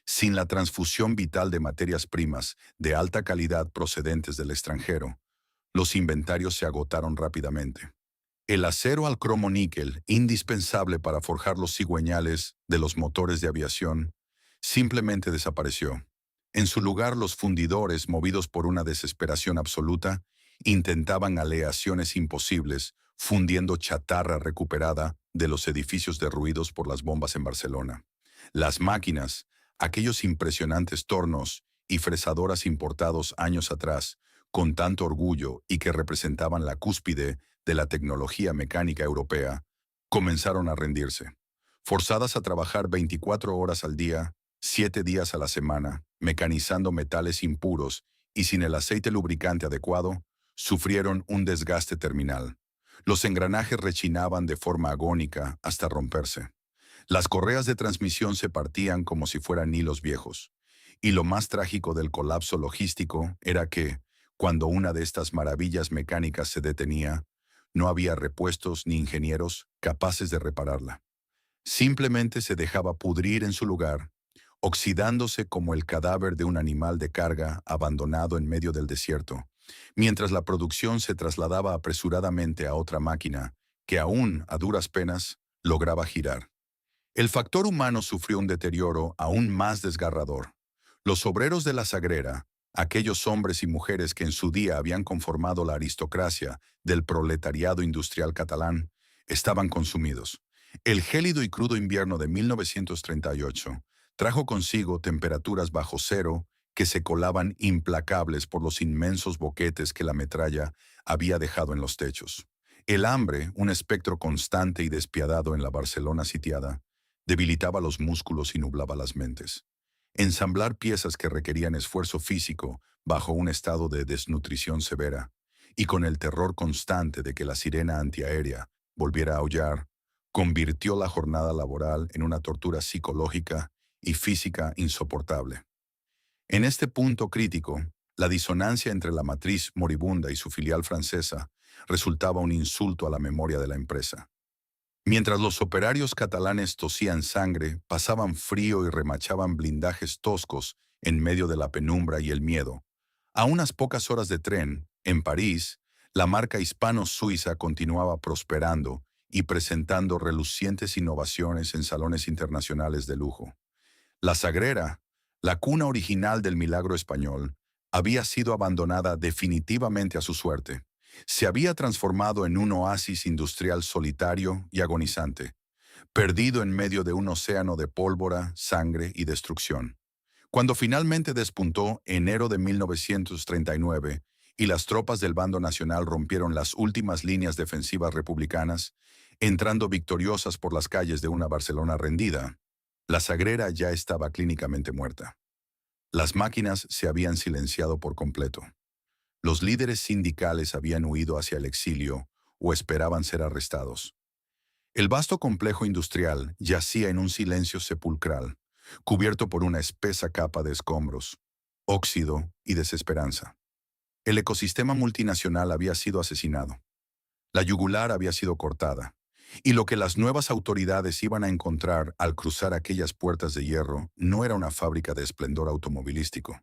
Sin la transfusión vital de materias primas de alta calidad procedentes del extranjero, los inventarios se agotaron rápidamente. El acero al cromo-níquel, indispensable para forjar los cigüeñales de los motores de aviación, simplemente desapareció. En su lugar, los fundidores, movidos por una desesperación absoluta, intentaban aleaciones imposibles, fundiendo chatarra recuperada de los edificios derruidos por las bombas en Barcelona. Las máquinas, aquellos impresionantes tornos y fresadoras importados años atrás, con tanto orgullo y que representaban la cúspide de la tecnología mecánica europea, comenzaron a rendirse. Forzadas a trabajar 24 horas al día, 7 días a la semana, mecanizando metales impuros y sin el aceite lubricante adecuado, sufrieron un desgaste terminal. Los engranajes rechinaban de forma agónica hasta romperse. Las correas de transmisión se partían como si fueran hilos viejos. Y lo más trágico del colapso logístico era que, cuando una de estas maravillas mecánicas se detenía, no había repuestos ni ingenieros capaces de repararla. Simplemente se dejaba pudrir en su lugar, oxidándose como el cadáver de un animal de carga abandonado en medio del desierto, mientras la producción se trasladaba apresuradamente a otra máquina que aún, a duras penas, lograba girar. El factor humano sufrió un deterioro aún más desgarrador. Los obreros de la Sagrera, aquellos hombres y mujeres que en su día habían conformado la aristocracia del proletariado industrial catalán, estaban consumidos. El gélido y crudo invierno de 1938 trajo consigo temperaturas bajo cero que se colaban implacables por los inmensos boquetes que la metralla había dejado en los techos. El hambre, un espectro constante y despiadado en la Barcelona sitiada, debilitaba los músculos y nublaba las mentes. Ensamblar piezas que requerían esfuerzo físico bajo un estado de desnutrición severa, y con el terror constante de que la sirena antiaérea volviera a aullar, convirtió la jornada laboral en una tortura psicológica y física insoportable. En este punto crítico, la disonancia entre la matriz moribunda y su filial francesa resultaba un insulto a la memoria de la empresa. Mientras los operarios catalanes tosían sangre, pasaban frío y remachaban blindajes toscos en medio de la penumbra y el miedo, a unas pocas horas de tren, en París, la marca hispano-suiza continuaba prosperando y presentando relucientes innovaciones en salones internacionales de lujo. La Sagrera, la cuna original del milagro español, había sido abandonada definitivamente a su suerte. Se había transformado en un oasis industrial solitario y agonizante, perdido en medio de un océano de pólvora, sangre y destrucción. Cuando finalmente despuntó enero de 1939 y las tropas del bando nacional rompieron las últimas líneas defensivas republicanas, entrando victoriosas por las calles de una Barcelona rendida, la Sagrera ya estaba clínicamente muerta. Las máquinas se habían silenciado por completo. Los líderes sindicales habían huido hacia el exilio o esperaban ser arrestados. El vasto complejo industrial yacía en un silencio sepulcral, cubierto por una espesa capa de escombros, óxido y desesperanza. El ecosistema multinacional había sido asesinado. La yugular había sido cortada, y lo que las nuevas autoridades iban a encontrar al cruzar aquellas puertas de hierro no era una fábrica de esplendor automovilístico,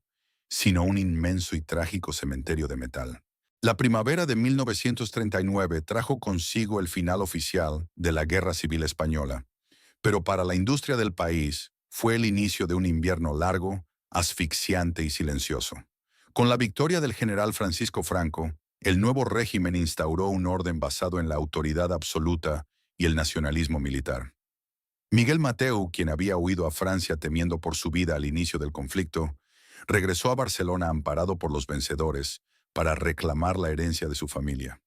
sino un inmenso y trágico cementerio de metal. La primavera de 1939 trajo consigo el final oficial de la Guerra Civil Española, pero para la industria del país fue el inicio de un invierno largo, asfixiante y silencioso. Con la victoria del general Francisco Franco, el nuevo régimen instauró un orden basado en la autoridad absoluta y el nacionalismo militar. Miguel Mateu, quien había huido a Francia temiendo por su vida al inicio del conflicto, regresó a Barcelona amparado por los vencedores para reclamar la herencia de su familia.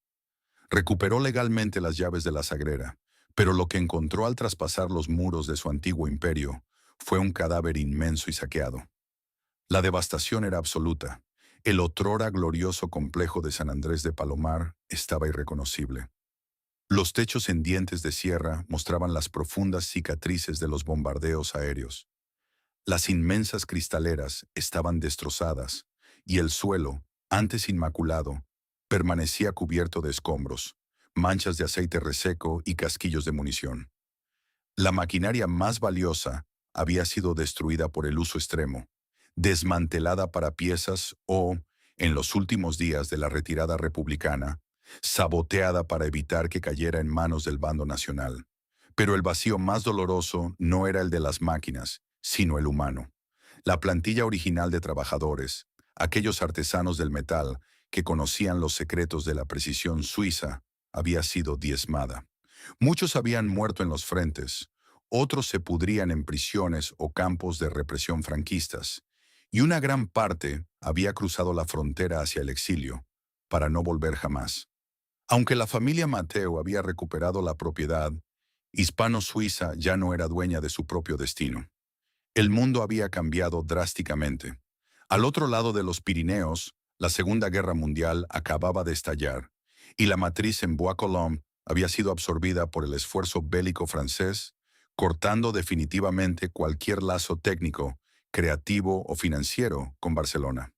Recuperó legalmente las llaves de la Sagrera, pero lo que encontró al traspasar los muros de su antiguo imperio fue un cadáver inmenso y saqueado. La devastación era absoluta. El otrora glorioso complejo de San Andrés de Palomar estaba irreconocible. Los techos en dientes de sierra mostraban las profundas cicatrices de los bombardeos aéreos. Las inmensas cristaleras estaban destrozadas y el suelo, antes inmaculado, permanecía cubierto de escombros, manchas de aceite reseco y casquillos de munición. La maquinaria más valiosa había sido destruida por el uso extremo, desmantelada para piezas o, en los últimos días de la retirada republicana, saboteada para evitar que cayera en manos del bando nacional. Pero el vacío más doloroso no era el de las máquinas, sino el humano. La plantilla original de trabajadores, aquellos artesanos del metal que conocían los secretos de la precisión suiza, había sido diezmada. Muchos habían muerto en los frentes, otros se pudrían en prisiones o campos de represión franquistas, y una gran parte había cruzado la frontera hacia el exilio, para no volver jamás. Aunque la familia Mateo había recuperado la propiedad, Hispano-Suiza ya no era dueña de su propio destino. El mundo había cambiado drásticamente. Al otro lado de los Pirineos, la Segunda Guerra Mundial acababa de estallar, y la matriz en Bois-Colombes había sido absorbida por el esfuerzo bélico francés, cortando definitivamente cualquier lazo técnico, creativo o financiero con Barcelona.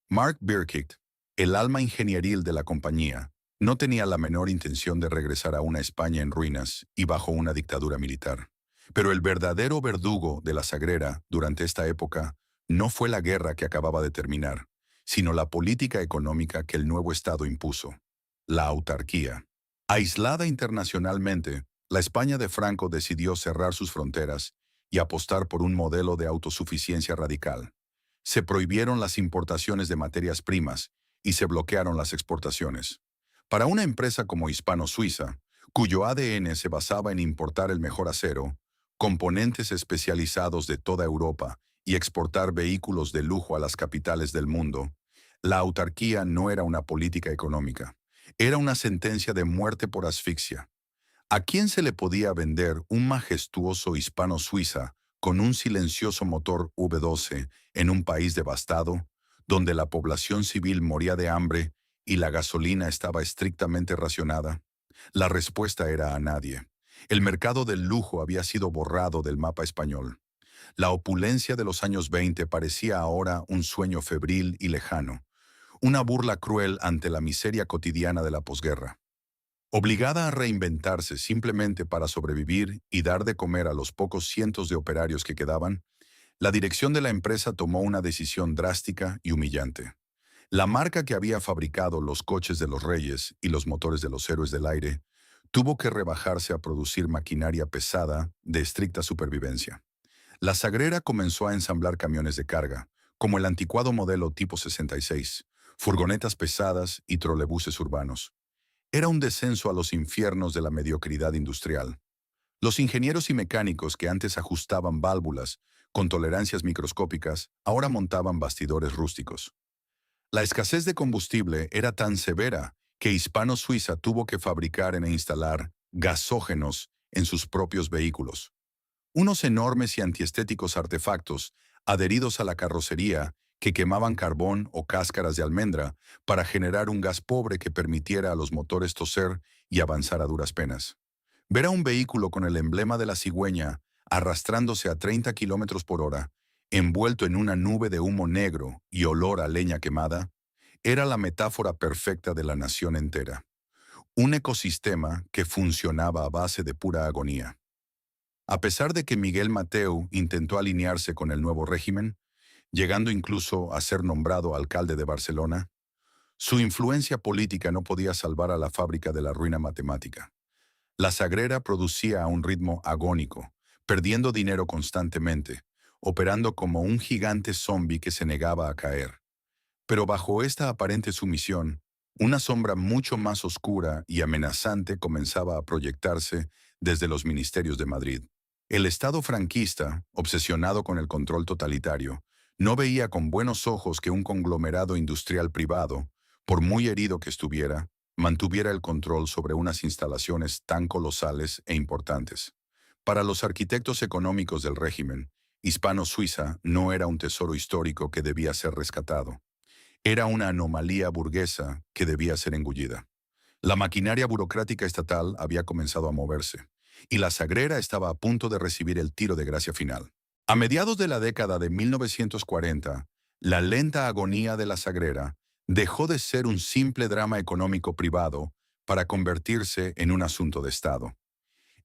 Mark Birkitt, el alma ingenieril de la compañía, no tenía la menor intención de regresar a una España en ruinas y bajo una dictadura militar. Pero el verdadero verdugo de la Sagrera durante esta época no fue la guerra que acababa de terminar, sino la política económica que el nuevo Estado impuso, la autarquía. Aislada internacionalmente, la España de Franco decidió cerrar sus fronteras y apostar por un modelo de autosuficiencia radical. Se prohibieron las importaciones de materias primas y se bloquearon las exportaciones. Para una empresa como Hispano-Suiza, cuyo ADN se basaba en importar el mejor acero, componentes especializados de toda Europa y exportar vehículos de lujo a las capitales del mundo, la autarquía no era una política económica, era una sentencia de muerte por asfixia. ¿A quién se le podía vender un majestuoso Hispano-Suiza con un silencioso motor V12 en un país devastado, donde la población civil moría de hambre y la gasolina estaba estrictamente racionada? La respuesta era a nadie. El mercado del lujo había sido borrado del mapa español. La opulencia de los años 20 parecía ahora un sueño febril y lejano, una burla cruel ante la miseria cotidiana de la posguerra. Obligada a reinventarse simplemente para sobrevivir y dar de comer a los pocos cientos de operarios que quedaban, la dirección de la empresa tomó una decisión drástica y humillante. La marca que había fabricado los coches de los reyes y los motores de los héroes del aire tuvo que rebajarse a producir maquinaria pesada de estricta supervivencia. La Sagrera comenzó a ensamblar camiones de carga, como el anticuado modelo Tipo 66, furgonetas pesadas y trolebuses urbanos. Era un descenso a los infiernos de la mediocridad industrial. Los ingenieros y mecánicos que antes ajustaban válvulas con tolerancias microscópicas, ahora montaban bastidores rústicos. La escasez de combustible era tan severa que Hispano-Suiza tuvo que fabricar e instalar gasógenos en sus propios vehículos. Unos enormes y antiestéticos artefactos adheridos a la carrocería que quemaban carbón o cáscaras de almendra para generar un gas pobre que permitiera a los motores toser y avanzar a duras penas. Ver a un vehículo con el emblema de la cigüeña arrastrándose a 30 kilómetros por hora, envuelto en una nube de humo negro y olor a leña quemada, era la metáfora perfecta de la nación entera. Un ecosistema que funcionaba a base de pura agonía. A pesar de que Miguel Mateu intentó alinearse con el nuevo régimen, llegando incluso a ser nombrado alcalde de Barcelona, su influencia política no podía salvar a la fábrica de la ruina matemática. La Sagrera producía a un ritmo agónico, perdiendo dinero constantemente, operando como un gigante zombi que se negaba a caer. Pero bajo esta aparente sumisión, una sombra mucho más oscura y amenazante comenzaba a proyectarse desde los ministerios de Madrid. El Estado franquista, obsesionado con el control totalitario, no veía con buenos ojos que un conglomerado industrial privado, por muy herido que estuviera, mantuviera el control sobre unas instalaciones tan colosales e importantes. Para los arquitectos económicos del régimen, Hispano-Suiza no era un tesoro histórico que debía ser rescatado. Era una anomalía burguesa que debía ser engullida. La maquinaria burocrática estatal había comenzado a moverse, y la Sagrera estaba a punto de recibir el tiro de gracia final. A mediados de la década de 1940, la lenta agonía de la Sagrera dejó de ser un simple drama económico privado para convertirse en un asunto de Estado.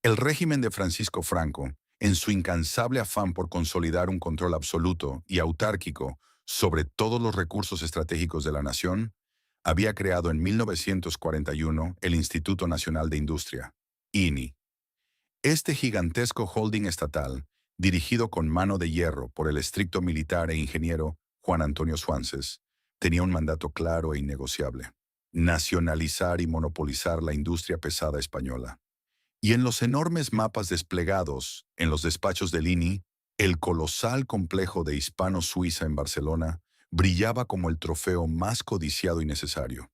El régimen de Francisco Franco, en su incansable afán por consolidar un control absoluto y autárquico sobre todos los recursos estratégicos de la nación, había creado en 1941 el Instituto Nacional de Industria, INI. Este gigantesco holding estatal, dirigido con mano de hierro por el estricto militar e ingeniero Juan Antonio Suances, tenía un mandato claro e innegociable: nacionalizar y monopolizar la industria pesada española. Y en los enormes mapas desplegados en los despachos del INI, el colosal complejo de Hispano-Suiza en Barcelona brillaba como el trofeo más codiciado y necesario.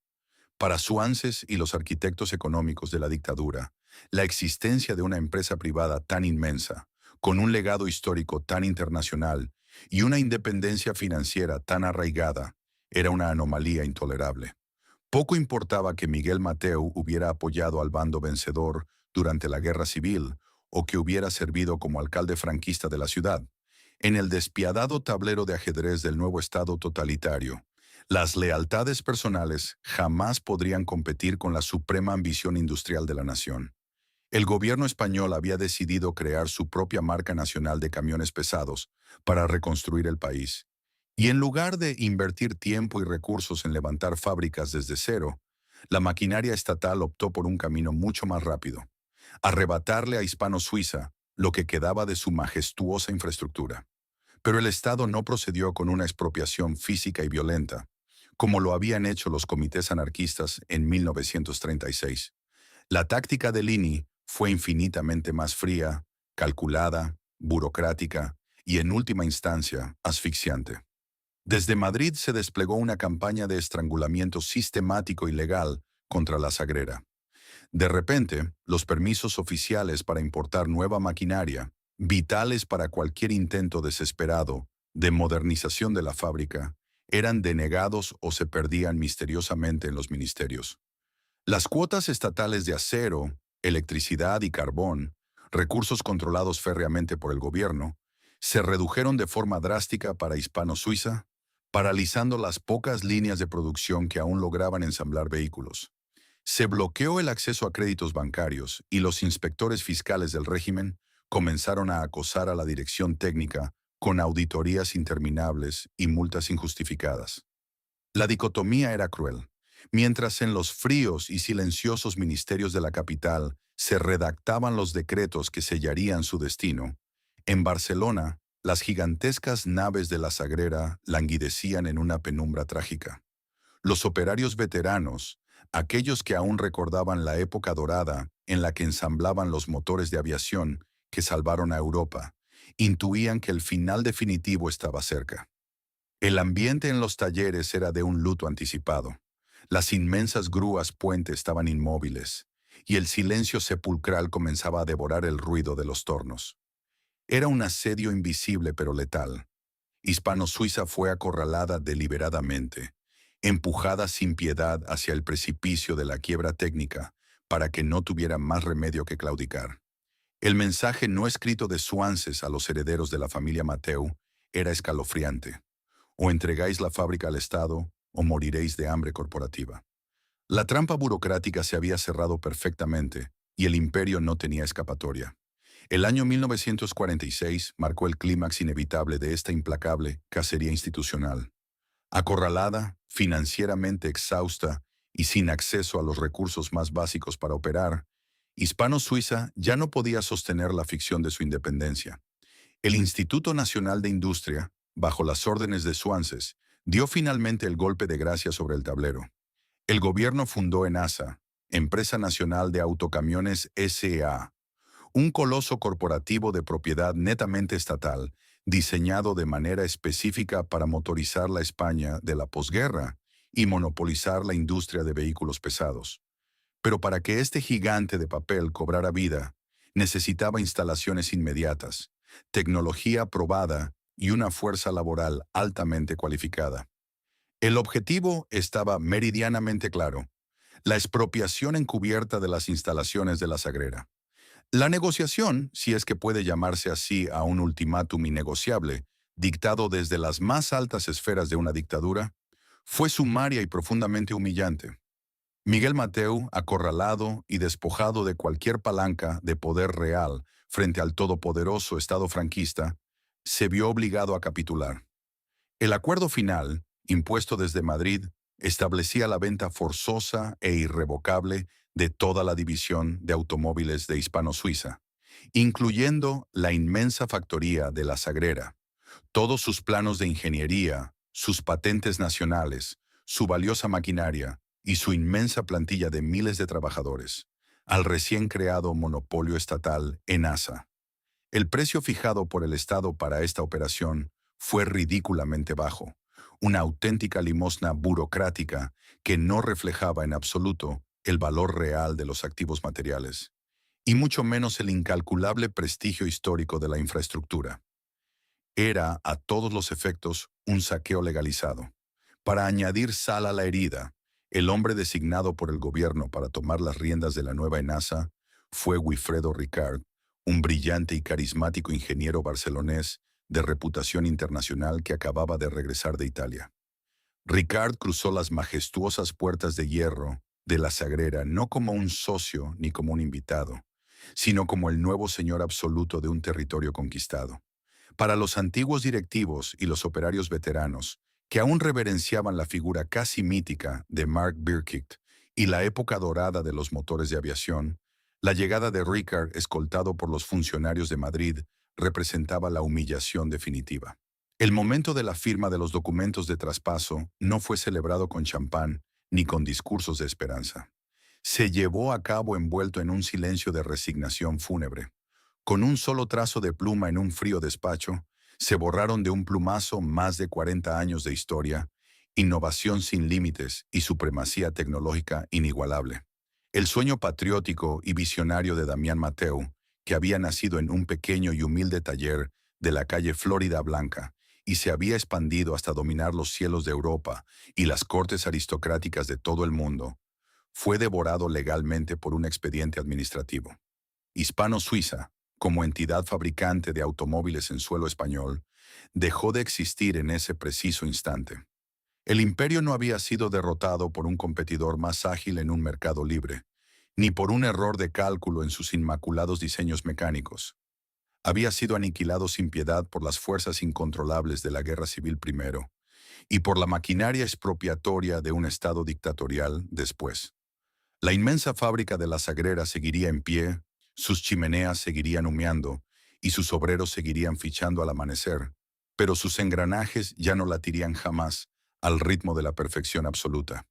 Para Suances y los arquitectos económicos de la dictadura, la existencia de una empresa privada tan inmensa, con un legado histórico tan internacional y una independencia financiera tan arraigada, era una anomalía intolerable. Poco importaba que Miguel Mateu hubiera apoyado al bando vencedor durante la Guerra Civil o que hubiera servido como alcalde franquista de la ciudad. En el despiadado tablero de ajedrez del nuevo Estado totalitario, las lealtades personales jamás podrían competir con la suprema ambición industrial de la nación. El gobierno español había decidido crear su propia marca nacional de camiones pesados para reconstruir el país. Y en lugar de invertir tiempo y recursos en levantar fábricas desde cero, la maquinaria estatal optó por un camino mucho más rápido: arrebatarle a Hispano-Suiza lo que quedaba de su majestuosa infraestructura. Pero el Estado no procedió con una expropiación física y violenta, como lo habían hecho los comités anarquistas en 1936. La táctica de Lini fue infinitamente más fría, calculada, burocrática y, en última instancia, asfixiante. Desde Madrid se desplegó una campaña de estrangulamiento sistemático y legal contra la Sagrera. De repente, los permisos oficiales para importar nueva maquinaria, vitales para cualquier intento desesperado de modernización de la fábrica, eran denegados o se perdían misteriosamente en los ministerios. Las cuotas estatales de acero, electricidad y carbón, recursos controlados férreamente por el gobierno, se redujeron de forma drástica para Hispano-Suiza, paralizando las pocas líneas de producción que aún lograban ensamblar vehículos. Se bloqueó el acceso a créditos bancarios y los inspectores fiscales del régimen comenzaron a acosar a la dirección técnica con auditorías interminables y multas injustificadas. La dicotomía era cruel. Mientras en los fríos y silenciosos ministerios de la capital se redactaban los decretos que sellarían su destino, en Barcelona, las gigantescas naves de la Sagrera languidecían en una penumbra trágica. Los operarios veteranos, aquellos que aún recordaban la época dorada en la que ensamblaban los motores de aviación que salvaron a Europa, intuían que el final definitivo estaba cerca. El ambiente en los talleres era de un luto anticipado. Las inmensas grúas puente estaban inmóviles, y el silencio sepulcral comenzaba a devorar el ruido de los tornos. Era un asedio invisible pero letal. Hispano-Suiza fue acorralada deliberadamente, empujada sin piedad hacia el precipicio de la quiebra técnica para que no tuviera más remedio que claudicar. El mensaje no escrito de Suances a los herederos de la familia Mateu era escalofriante: o entregáis la fábrica al Estado o moriréis de hambre corporativa. La trampa burocrática se había cerrado perfectamente y el imperio no tenía escapatoria. El año 1946 marcó el clímax inevitable de esta implacable cacería institucional. Acorralada, financieramente exhausta y sin acceso a los recursos más básicos para operar, Hispano-Suiza ya no podía sostener la ficción de su independencia. El Instituto Nacional de Industria, bajo las órdenes de Suances, dio finalmente el golpe de gracia sobre el tablero. El gobierno fundó ENASA, Empresa Nacional de Autocamiones S.A., un coloso corporativo de propiedad netamente estatal, diseñado de manera específica para motorizar la España de la posguerra y monopolizar la industria de vehículos pesados. Pero para que este gigante de papel cobrara vida, necesitaba instalaciones inmediatas, tecnología probada y una fuerza laboral altamente cualificada. El objetivo estaba meridianamente claro: la expropiación encubierta de las instalaciones de la Sagrera. La negociación, si es que puede llamarse así a un ultimátum innegociable, dictado desde las más altas esferas de una dictadura, fue sumaria y profundamente humillante. Miguel Mateu, acorralado y despojado de cualquier palanca de poder real frente al todopoderoso Estado franquista, se vio obligado a capitular. El acuerdo final, impuesto desde Madrid, establecía la venta forzosa e irrevocable de toda la división de automóviles de Hispano-Suiza, incluyendo la inmensa factoría de La Sagrera, todos sus planos de ingeniería, sus patentes nacionales, su valiosa maquinaria y su inmensa plantilla de miles de trabajadores, al recién creado monopolio estatal ENASA. El precio fijado por el Estado para esta operación fue ridículamente bajo, una auténtica limosna burocrática que no reflejaba en absoluto el valor real de los activos materiales, y mucho menos el incalculable prestigio histórico de la infraestructura. Era, a todos los efectos, un saqueo legalizado. Para añadir sal a la herida, el hombre designado por el gobierno para tomar las riendas de la nueva ENASA fue Wilfredo Ricard, un brillante y carismático ingeniero barcelonés de reputación internacional que acababa de regresar de Italia. Ricard cruzó las majestuosas puertas de hierro de la Sagrera no como un socio ni como un invitado, sino como el nuevo señor absoluto de un territorio conquistado. Para los antiguos directivos y los operarios veteranos, que aún reverenciaban la figura casi mítica de Mark Birkitt y la época dorada de los motores de aviación, la llegada de Ricard, escoltado por los funcionarios de Madrid, representaba la humillación definitiva. El momento de la firma de los documentos de traspaso no fue celebrado con champán ni con discursos de esperanza. Se llevó a cabo envuelto en un silencio de resignación fúnebre. Con un solo trazo de pluma en un frío despacho, se borraron de un plumazo más de 40 años de historia, innovación sin límites y supremacía tecnológica inigualable. El sueño patriótico y visionario de Damián Mateu, que había nacido en un pequeño y humilde taller de la calle Florida Blanca y se había expandido hasta dominar los cielos de Europa y las cortes aristocráticas de todo el mundo, fue devorado legalmente por un expediente administrativo. Hispano-Suiza, como entidad fabricante de automóviles en suelo español, dejó de existir en ese preciso instante. El imperio no había sido derrotado por un competidor más ágil en un mercado libre, ni por un error de cálculo en sus inmaculados diseños mecánicos. Había sido aniquilado sin piedad por las fuerzas incontrolables de la Guerra Civil primero, y por la maquinaria expropiatoria de un Estado dictatorial después. La inmensa fábrica de La Sagrera seguiría en pie, sus chimeneas seguirían humeando y sus obreros seguirían fichando al amanecer, pero sus engranajes ya no latirían jamás al ritmo de la perfección absoluta.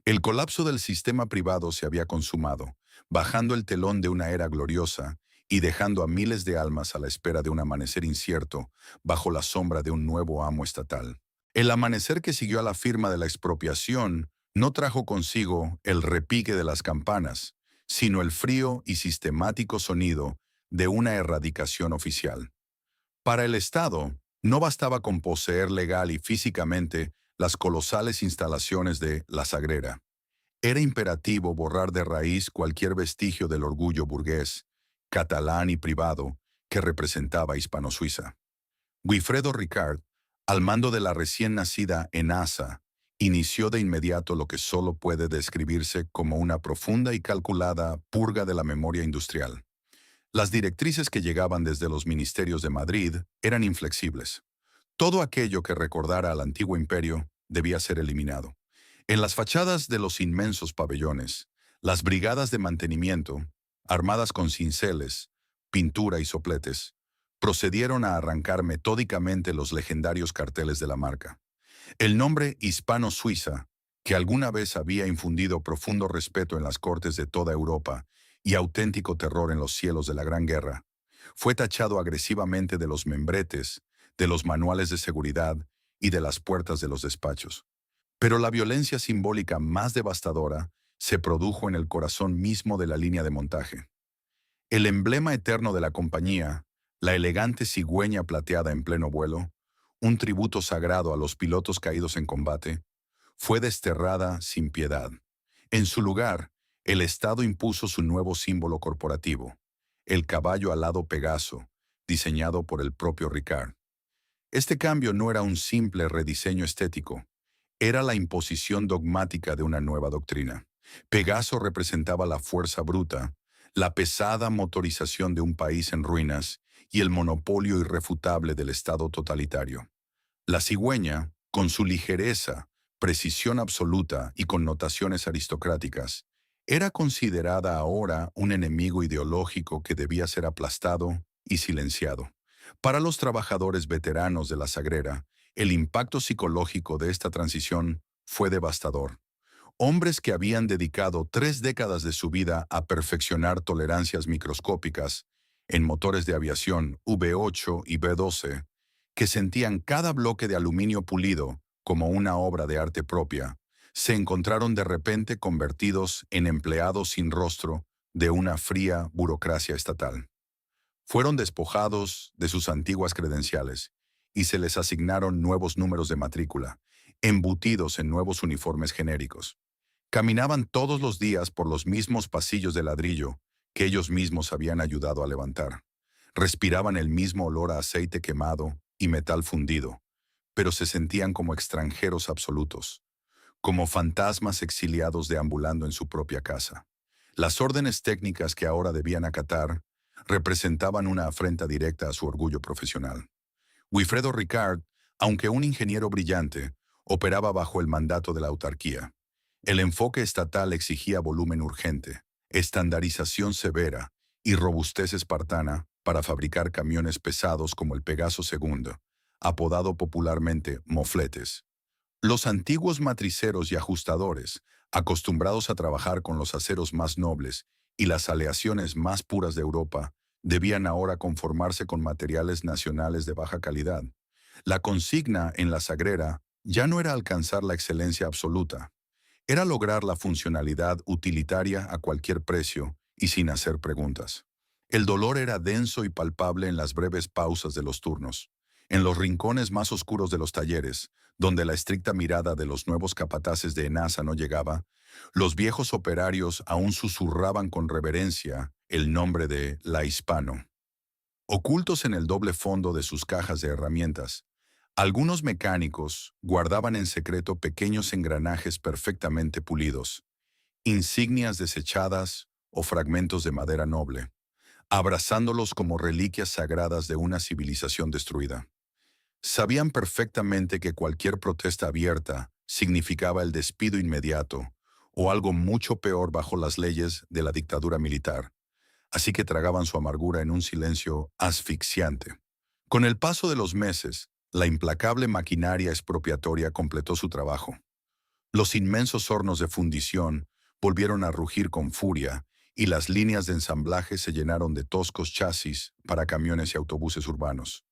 El colapso del sistema privado se había consumado, bajando el telón de una era gloriosa y dejando a miles de almas a la espera de un amanecer incierto bajo la sombra de un nuevo amo estatal. El amanecer que siguió a la firma de la expropiación no trajo consigo el repique de las campanas, sino el frío y sistemático sonido de una erradicación oficial. Para el Estado, no bastaba con poseer legal y físicamente las colosales instalaciones de La Sagrera. Era imperativo borrar de raíz cualquier vestigio del orgullo burgués, catalán y privado que representaba Hispano-Suiza. Wilfredo Ricard, al mando de la recién nacida ENASA, inició de inmediato lo que solo puede describirse como una profunda y calculada purga de la memoria industrial. Las directrices que llegaban desde los ministerios de Madrid eran inflexibles. Todo aquello que recordara al antiguo imperio debía ser eliminado. En las fachadas de los inmensos pabellones, las brigadas de mantenimiento, armadas con cinceles, pintura y sopletes, procedieron a arrancar metódicamente los legendarios carteles de la marca. El nombre Hispano-Suiza, que alguna vez había infundido profundo respeto en las cortes de toda Europa y auténtico terror en los cielos de la Gran Guerra, fue tachado agresivamente de los membretes, de los manuales de seguridad y de las puertas de los despachos. Pero la violencia simbólica más devastadora se produjo en el corazón mismo de la línea de montaje. El emblema eterno de la compañía, la elegante cigüeña plateada en pleno vuelo, un tributo sagrado a los pilotos caídos en combate, fue desterrada sin piedad. En su lugar, el Estado impuso su nuevo símbolo corporativo, el caballo alado Pegaso, diseñado por el propio Ricard. Este cambio no era un simple rediseño estético, era la imposición dogmática de una nueva doctrina. Pegaso representaba la fuerza bruta, la pesada motorización de un país en ruinas y el monopolio irrefutable del Estado totalitario. La cigüeña, con su ligereza, precisión absoluta y connotaciones aristocráticas, Era considerada ahora un enemigo ideológico que debía ser aplastado y silenciado. Para los trabajadores veteranos de la Sagrera, el impacto psicológico de esta transición fue devastador. Hombres que habían dedicado 3 décadas de su vida a perfeccionar tolerancias microscópicas en motores de aviación V8 y V12, que sentían cada bloque de aluminio pulido como una obra de arte propia, se encontraron de repente convertidos en empleados sin rostro de una fría burocracia estatal. Fueron despojados de sus antiguas credenciales y se les asignaron nuevos números de matrícula, embutidos en nuevos uniformes genéricos. Caminaban todos los días por los mismos pasillos de ladrillo que ellos mismos habían ayudado a levantar. Respiraban el mismo olor a aceite quemado y metal fundido, pero se sentían como extranjeros absolutos, como fantasmas exiliados deambulando en su propia casa. Las órdenes técnicas que ahora debían acatar representaban una afrenta directa a su orgullo profesional. Wilfredo Ricard, aunque un ingeniero brillante, operaba bajo el mandato de la autarquía. El enfoque estatal exigía volumen urgente, estandarización severa y robustez espartana para fabricar camiones pesados como el Pegaso II, apodado popularmente mofletes. Los antiguos matriceros y ajustadores, acostumbrados a trabajar con los aceros más nobles y las aleaciones más puras de Europa, debían ahora conformarse con materiales nacionales de baja calidad. La consigna en la Sagrera ya no era alcanzar la excelencia absoluta, era lograr la funcionalidad utilitaria a cualquier precio y sin hacer preguntas. El dolor era denso y palpable en las breves pausas de los turnos, en los rincones más oscuros de los talleres, donde la estricta mirada de los nuevos capataces de ENASA no llegaba. Los viejos operarios aún susurraban con reverencia el nombre de La Hispano. Ocultos en el doble fondo de sus cajas de herramientas, algunos mecánicos guardaban en secreto pequeños engranajes perfectamente pulidos, insignias desechadas o fragmentos de madera noble, abrazándolos como reliquias sagradas de una civilización destruida. Sabían perfectamente que cualquier protesta abierta significaba el despido inmediato o algo mucho peor bajo las leyes de la dictadura militar, así que tragaban su amargura en un silencio asfixiante. Con el paso de los meses, la implacable maquinaria expropiatoria completó su trabajo. Los inmensos hornos de fundición volvieron a rugir con furia y las líneas de ensamblaje se llenaron de toscos chasis para camiones y autobuses urbanos.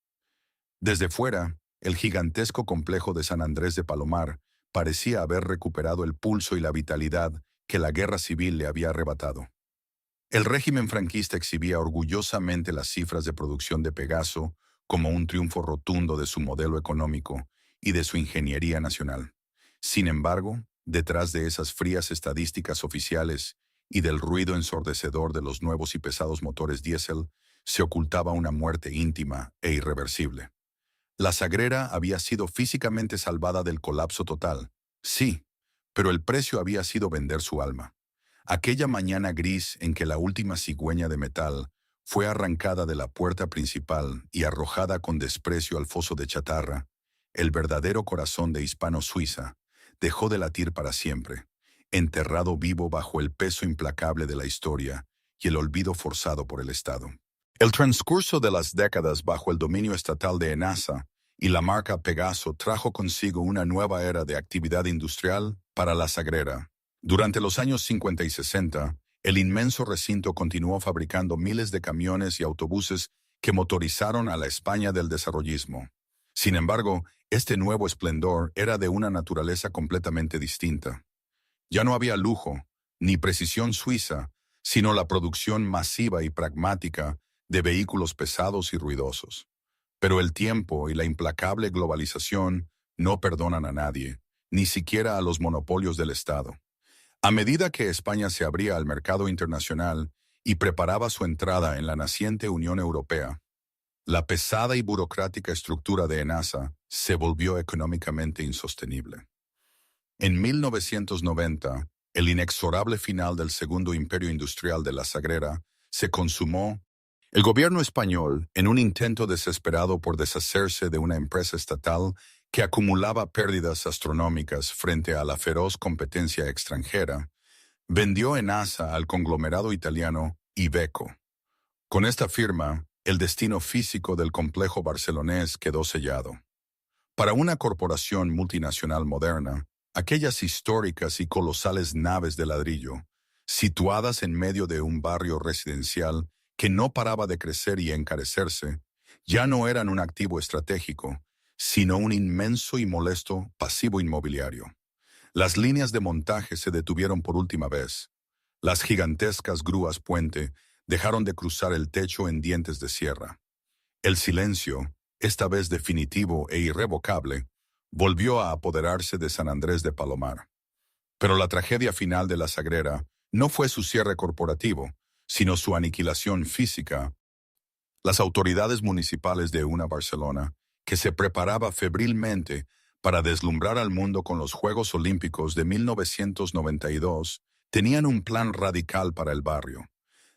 Desde fuera, el gigantesco complejo de San Andrés de Palomar parecía haber recuperado el pulso y la vitalidad que la guerra civil le había arrebatado. El régimen franquista exhibía orgullosamente las cifras de producción de Pegaso como un triunfo rotundo de su modelo económico y de su ingeniería nacional. Sin embargo, detrás de esas frías estadísticas oficiales y del ruido ensordecedor de los nuevos y pesados motores diésel, se ocultaba una muerte íntima e irreversible. La Sagrera había sido físicamente salvada del colapso total, sí, pero el precio había sido vender su alma. Aquella mañana gris en que la última cigüeña de metal fue arrancada de la puerta principal y arrojada con desprecio al foso de chatarra, el verdadero corazón de Hispano-Suiza dejó de latir para siempre, enterrado vivo bajo el peso implacable de la historia y el olvido forzado por el Estado. El transcurso de las décadas bajo el dominio estatal de ENASA y la marca Pegaso trajo consigo una nueva era de actividad industrial para la Sagrera. Durante los años 50 y 60, el inmenso recinto continuó fabricando miles de camiones y autobuses que motorizaron a la España del desarrollismo. Sin embargo, este nuevo esplendor era de una naturaleza completamente distinta. Ya no había lujo, ni precisión suiza, sino la producción masiva y pragmática de vehículos pesados y ruidosos. Pero el tiempo y la implacable globalización no perdonan a nadie, ni siquiera a los monopolios del Estado. A medida que España se abría al mercado internacional y preparaba su entrada en la naciente Unión Europea, la pesada y burocrática estructura de ENASA se volvió económicamente insostenible. En 1990, el inexorable final del Segundo Imperio Industrial de la Sagrera se consumó. El gobierno español, en un intento desesperado por deshacerse de una empresa estatal que acumulaba pérdidas astronómicas frente a la feroz competencia extranjera, Vendió Enasa al conglomerado italiano Iveco. Con esta firma, el destino físico del complejo barcelonés quedó sellado. Para una corporación multinacional moderna, aquellas históricas y colosales naves de ladrillo, situadas en medio de un barrio residencial que no paraba de crecer y encarecerse, ya no eran un activo estratégico, sino un inmenso y molesto pasivo inmobiliario. Las líneas de montaje se detuvieron por última vez. Las gigantescas grúas puente dejaron de cruzar el techo en dientes de sierra. El silencio, esta vez definitivo e irrevocable, volvió a apoderarse de San Andrés de Palomar. Pero la tragedia final de la Sagrera no fue su cierre corporativo, sino su aniquilación física. Las autoridades municipales de una Barcelona, que se preparaba febrilmente para deslumbrar al mundo con los Juegos Olímpicos de 1992, tenían un plan radical para el barrio.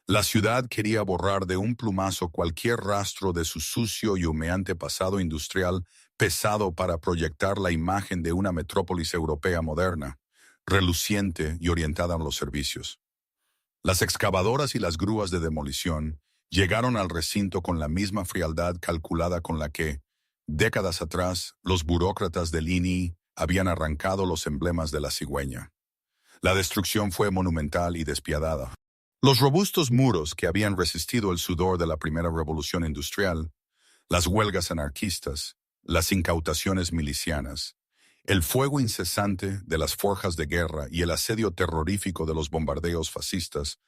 La ciudad quería borrar de un plumazo cualquier rastro de su sucio y humeante pasado industrial pesado para proyectar la imagen de una metrópolis europea moderna, reluciente y orientada a los servicios. Las excavadoras y las grúas de demolición llegaron al recinto con la misma frialdad calculada con la que, décadas atrás, los burócratas del INI habían arrancado los emblemas de la cigüeña. La destrucción fue monumental y despiadada. Los robustos muros que habían resistido el sudor de la primera revolución industrial, las huelgas anarquistas, las incautaciones milicianas, el fuego incesante de las forjas de guerra y el asedio terrorífico de los bombardeos fascistas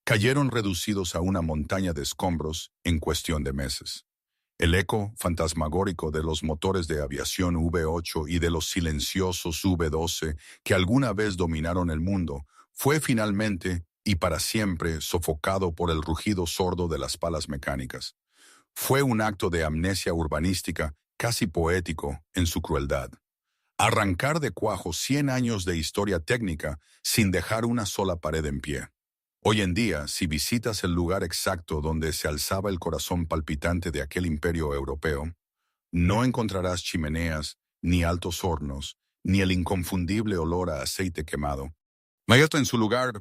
cayeron reducidos a una montaña de escombros en cuestión de meses. El eco fantasmagórico de los motores de aviación V-8 y de los silenciosos V-12 que alguna vez dominaron el mundo fue finalmente y para siempre sofocado por el rugido sordo de las palas mecánicas. Fue un acto de amnesia urbanística casi poético en su crueldad. Arrancar de cuajo 100 años de historia técnica sin dejar una sola pared en pie. Hoy en día, si visitas el lugar exacto donde se alzaba el corazón palpitante de aquel imperio europeo, no encontrarás chimeneas, ni altos hornos, ni el inconfundible olor a aceite quemado. Mayoto en su lugar,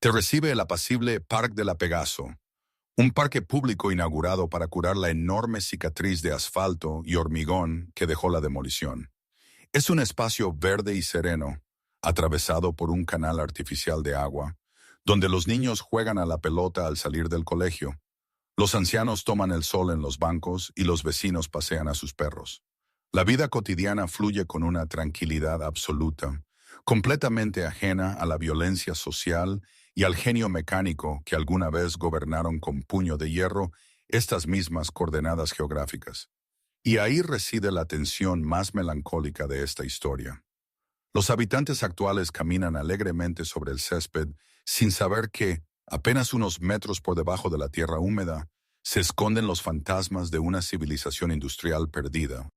te recibe el apacible Parc de la Pegaso, un parque público inaugurado para curar la enorme cicatriz de asfalto y hormigón que dejó la demolición. Es un espacio verde y sereno, atravesado por un canal artificial de agua, donde los niños juegan a la pelota al salir del colegio. Los ancianos toman el sol en los bancos y los vecinos pasean a sus perros. La vida cotidiana fluye con una tranquilidad absoluta, completamente ajena a la violencia social y al genio mecánico que alguna vez gobernaron con puño de hierro estas mismas coordenadas geográficas. Y ahí reside la tensión más melancólica de esta historia. Los habitantes actuales caminan alegremente sobre el césped sin saber que, apenas unos metros por debajo de la tierra húmeda, se esconden los fantasmas de una civilización industrial perdida.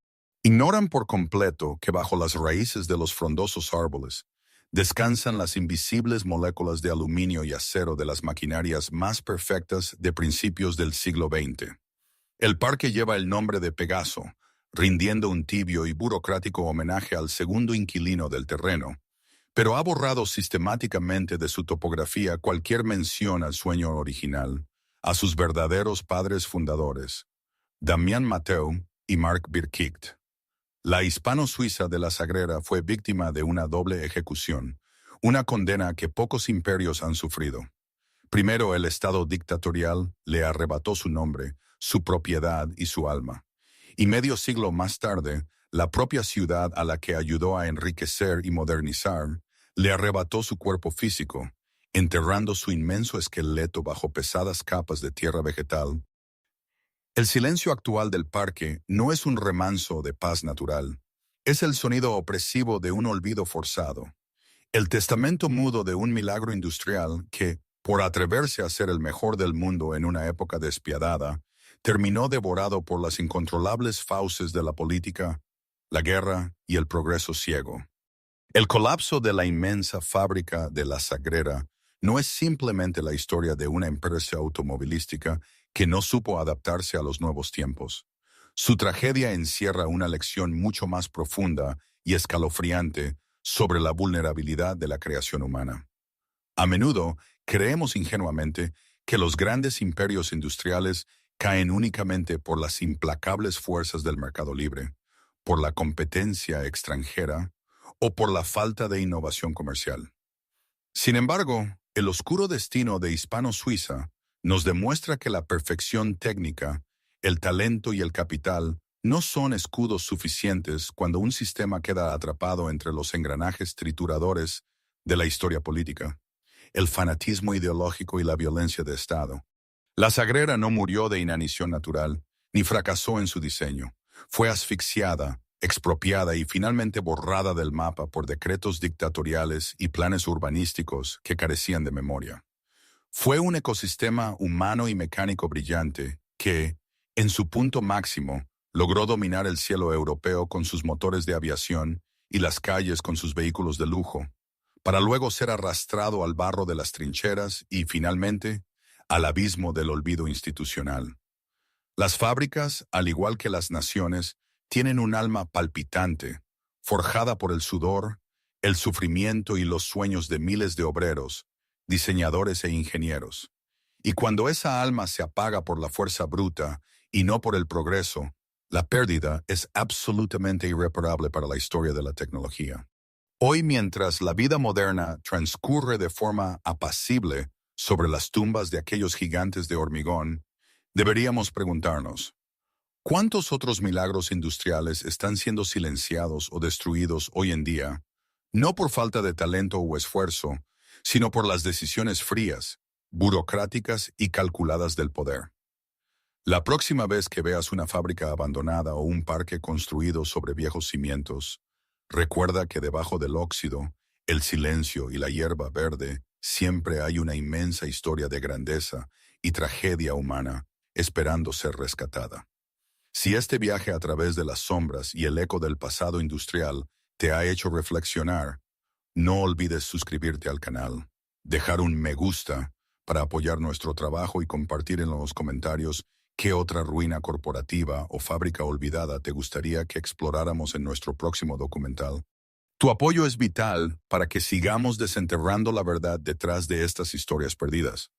Ignoran por completo que bajo las raíces de los frondosos árboles descansan las invisibles moléculas de aluminio y acero de las maquinarias más perfectas de principios del siglo XX. El parque lleva el nombre de Pegaso, rindiendo un tibio y burocrático homenaje al segundo inquilino del terreno, pero ha borrado sistemáticamente de su topografía cualquier mención al sueño original, a sus verdaderos padres fundadores, Damián Mateu y Marc Birkicht. La hispano-suiza de la Sagrera fue víctima de una doble ejecución, una condena que pocos imperios han sufrido. Primero, el Estado dictatorial le arrebató su nombre, su propiedad y su alma. Y medio siglo más tarde, la propia ciudad a la que ayudó a enriquecer y modernizar, le arrebató su cuerpo físico, enterrando su inmenso esqueleto bajo pesadas capas de tierra vegetal. El silencio actual del parque no es un remanso de paz natural, es el sonido opresivo de un olvido forzado, el testamento mudo de un milagro industrial que, por atreverse a ser el mejor del mundo en una época despiadada, terminó devorado por las incontrolables fauces de la política, la guerra y el progreso ciego. El colapso de la inmensa fábrica de la Sagrera no es simplemente la historia de una empresa automovilística que no supo adaptarse a los nuevos tiempos. Su tragedia encierra una lección mucho más profunda y escalofriante sobre la vulnerabilidad de la creación humana. A menudo creemos ingenuamente que los grandes imperios industriales caen únicamente por las implacables fuerzas del mercado libre, por la competencia extranjera o por la falta de innovación comercial. Sin embargo, el oscuro destino de Hispano-Suiza nos demuestra que la perfección técnica, el talento y el capital no son escudos suficientes cuando un sistema queda atrapado entre los engranajes trituradores de la historia política, el fanatismo ideológico y la violencia de Estado. La Sagrera no murió de inanición natural, ni fracasó en su diseño. Fue asfixiada, expropiada y finalmente borrada del mapa por decretos dictatoriales y planes urbanísticos que carecían de memoria. Fue un ecosistema humano y mecánico brillante que, en su punto máximo, logró dominar el cielo europeo con sus motores de aviación y las calles con sus vehículos de lujo, para luego ser arrastrado al barro de las trincheras y, finalmente, al abismo del olvido institucional. Las fábricas, al igual que las naciones, tienen un alma palpitante, forjada por el sudor, el sufrimiento y los sueños de miles de obreros, diseñadores e ingenieros. Y cuando esa alma se apaga por la fuerza bruta y no por el progreso, la pérdida es absolutamente irreparable para la historia de la tecnología. Hoy, mientras la vida moderna transcurre de forma apacible sobre las tumbas de aquellos gigantes de hormigón, deberíamos preguntarnos, ¿cuántos otros milagros industriales están siendo silenciados o destruidos hoy en día, no por falta de talento o esfuerzo, sino por las decisiones frías, burocráticas y calculadas del poder? La próxima vez que veas una fábrica abandonada o un parque construido sobre viejos cimientos, recuerda que debajo del óxido, el silencio y la hierba verde siempre hay una inmensa historia de grandeza y tragedia humana esperando ser rescatada. Si este viaje a través de las sombras y el eco del pasado industrial te ha hecho reflexionar, no olvides suscribirte al canal, dejar un me gusta para apoyar nuestro trabajo y compartir en los comentarios qué otra ruina corporativa o fábrica olvidada te gustaría que exploráramos en nuestro próximo documental. Tu apoyo es vital para que sigamos desenterrando la verdad detrás de estas historias perdidas.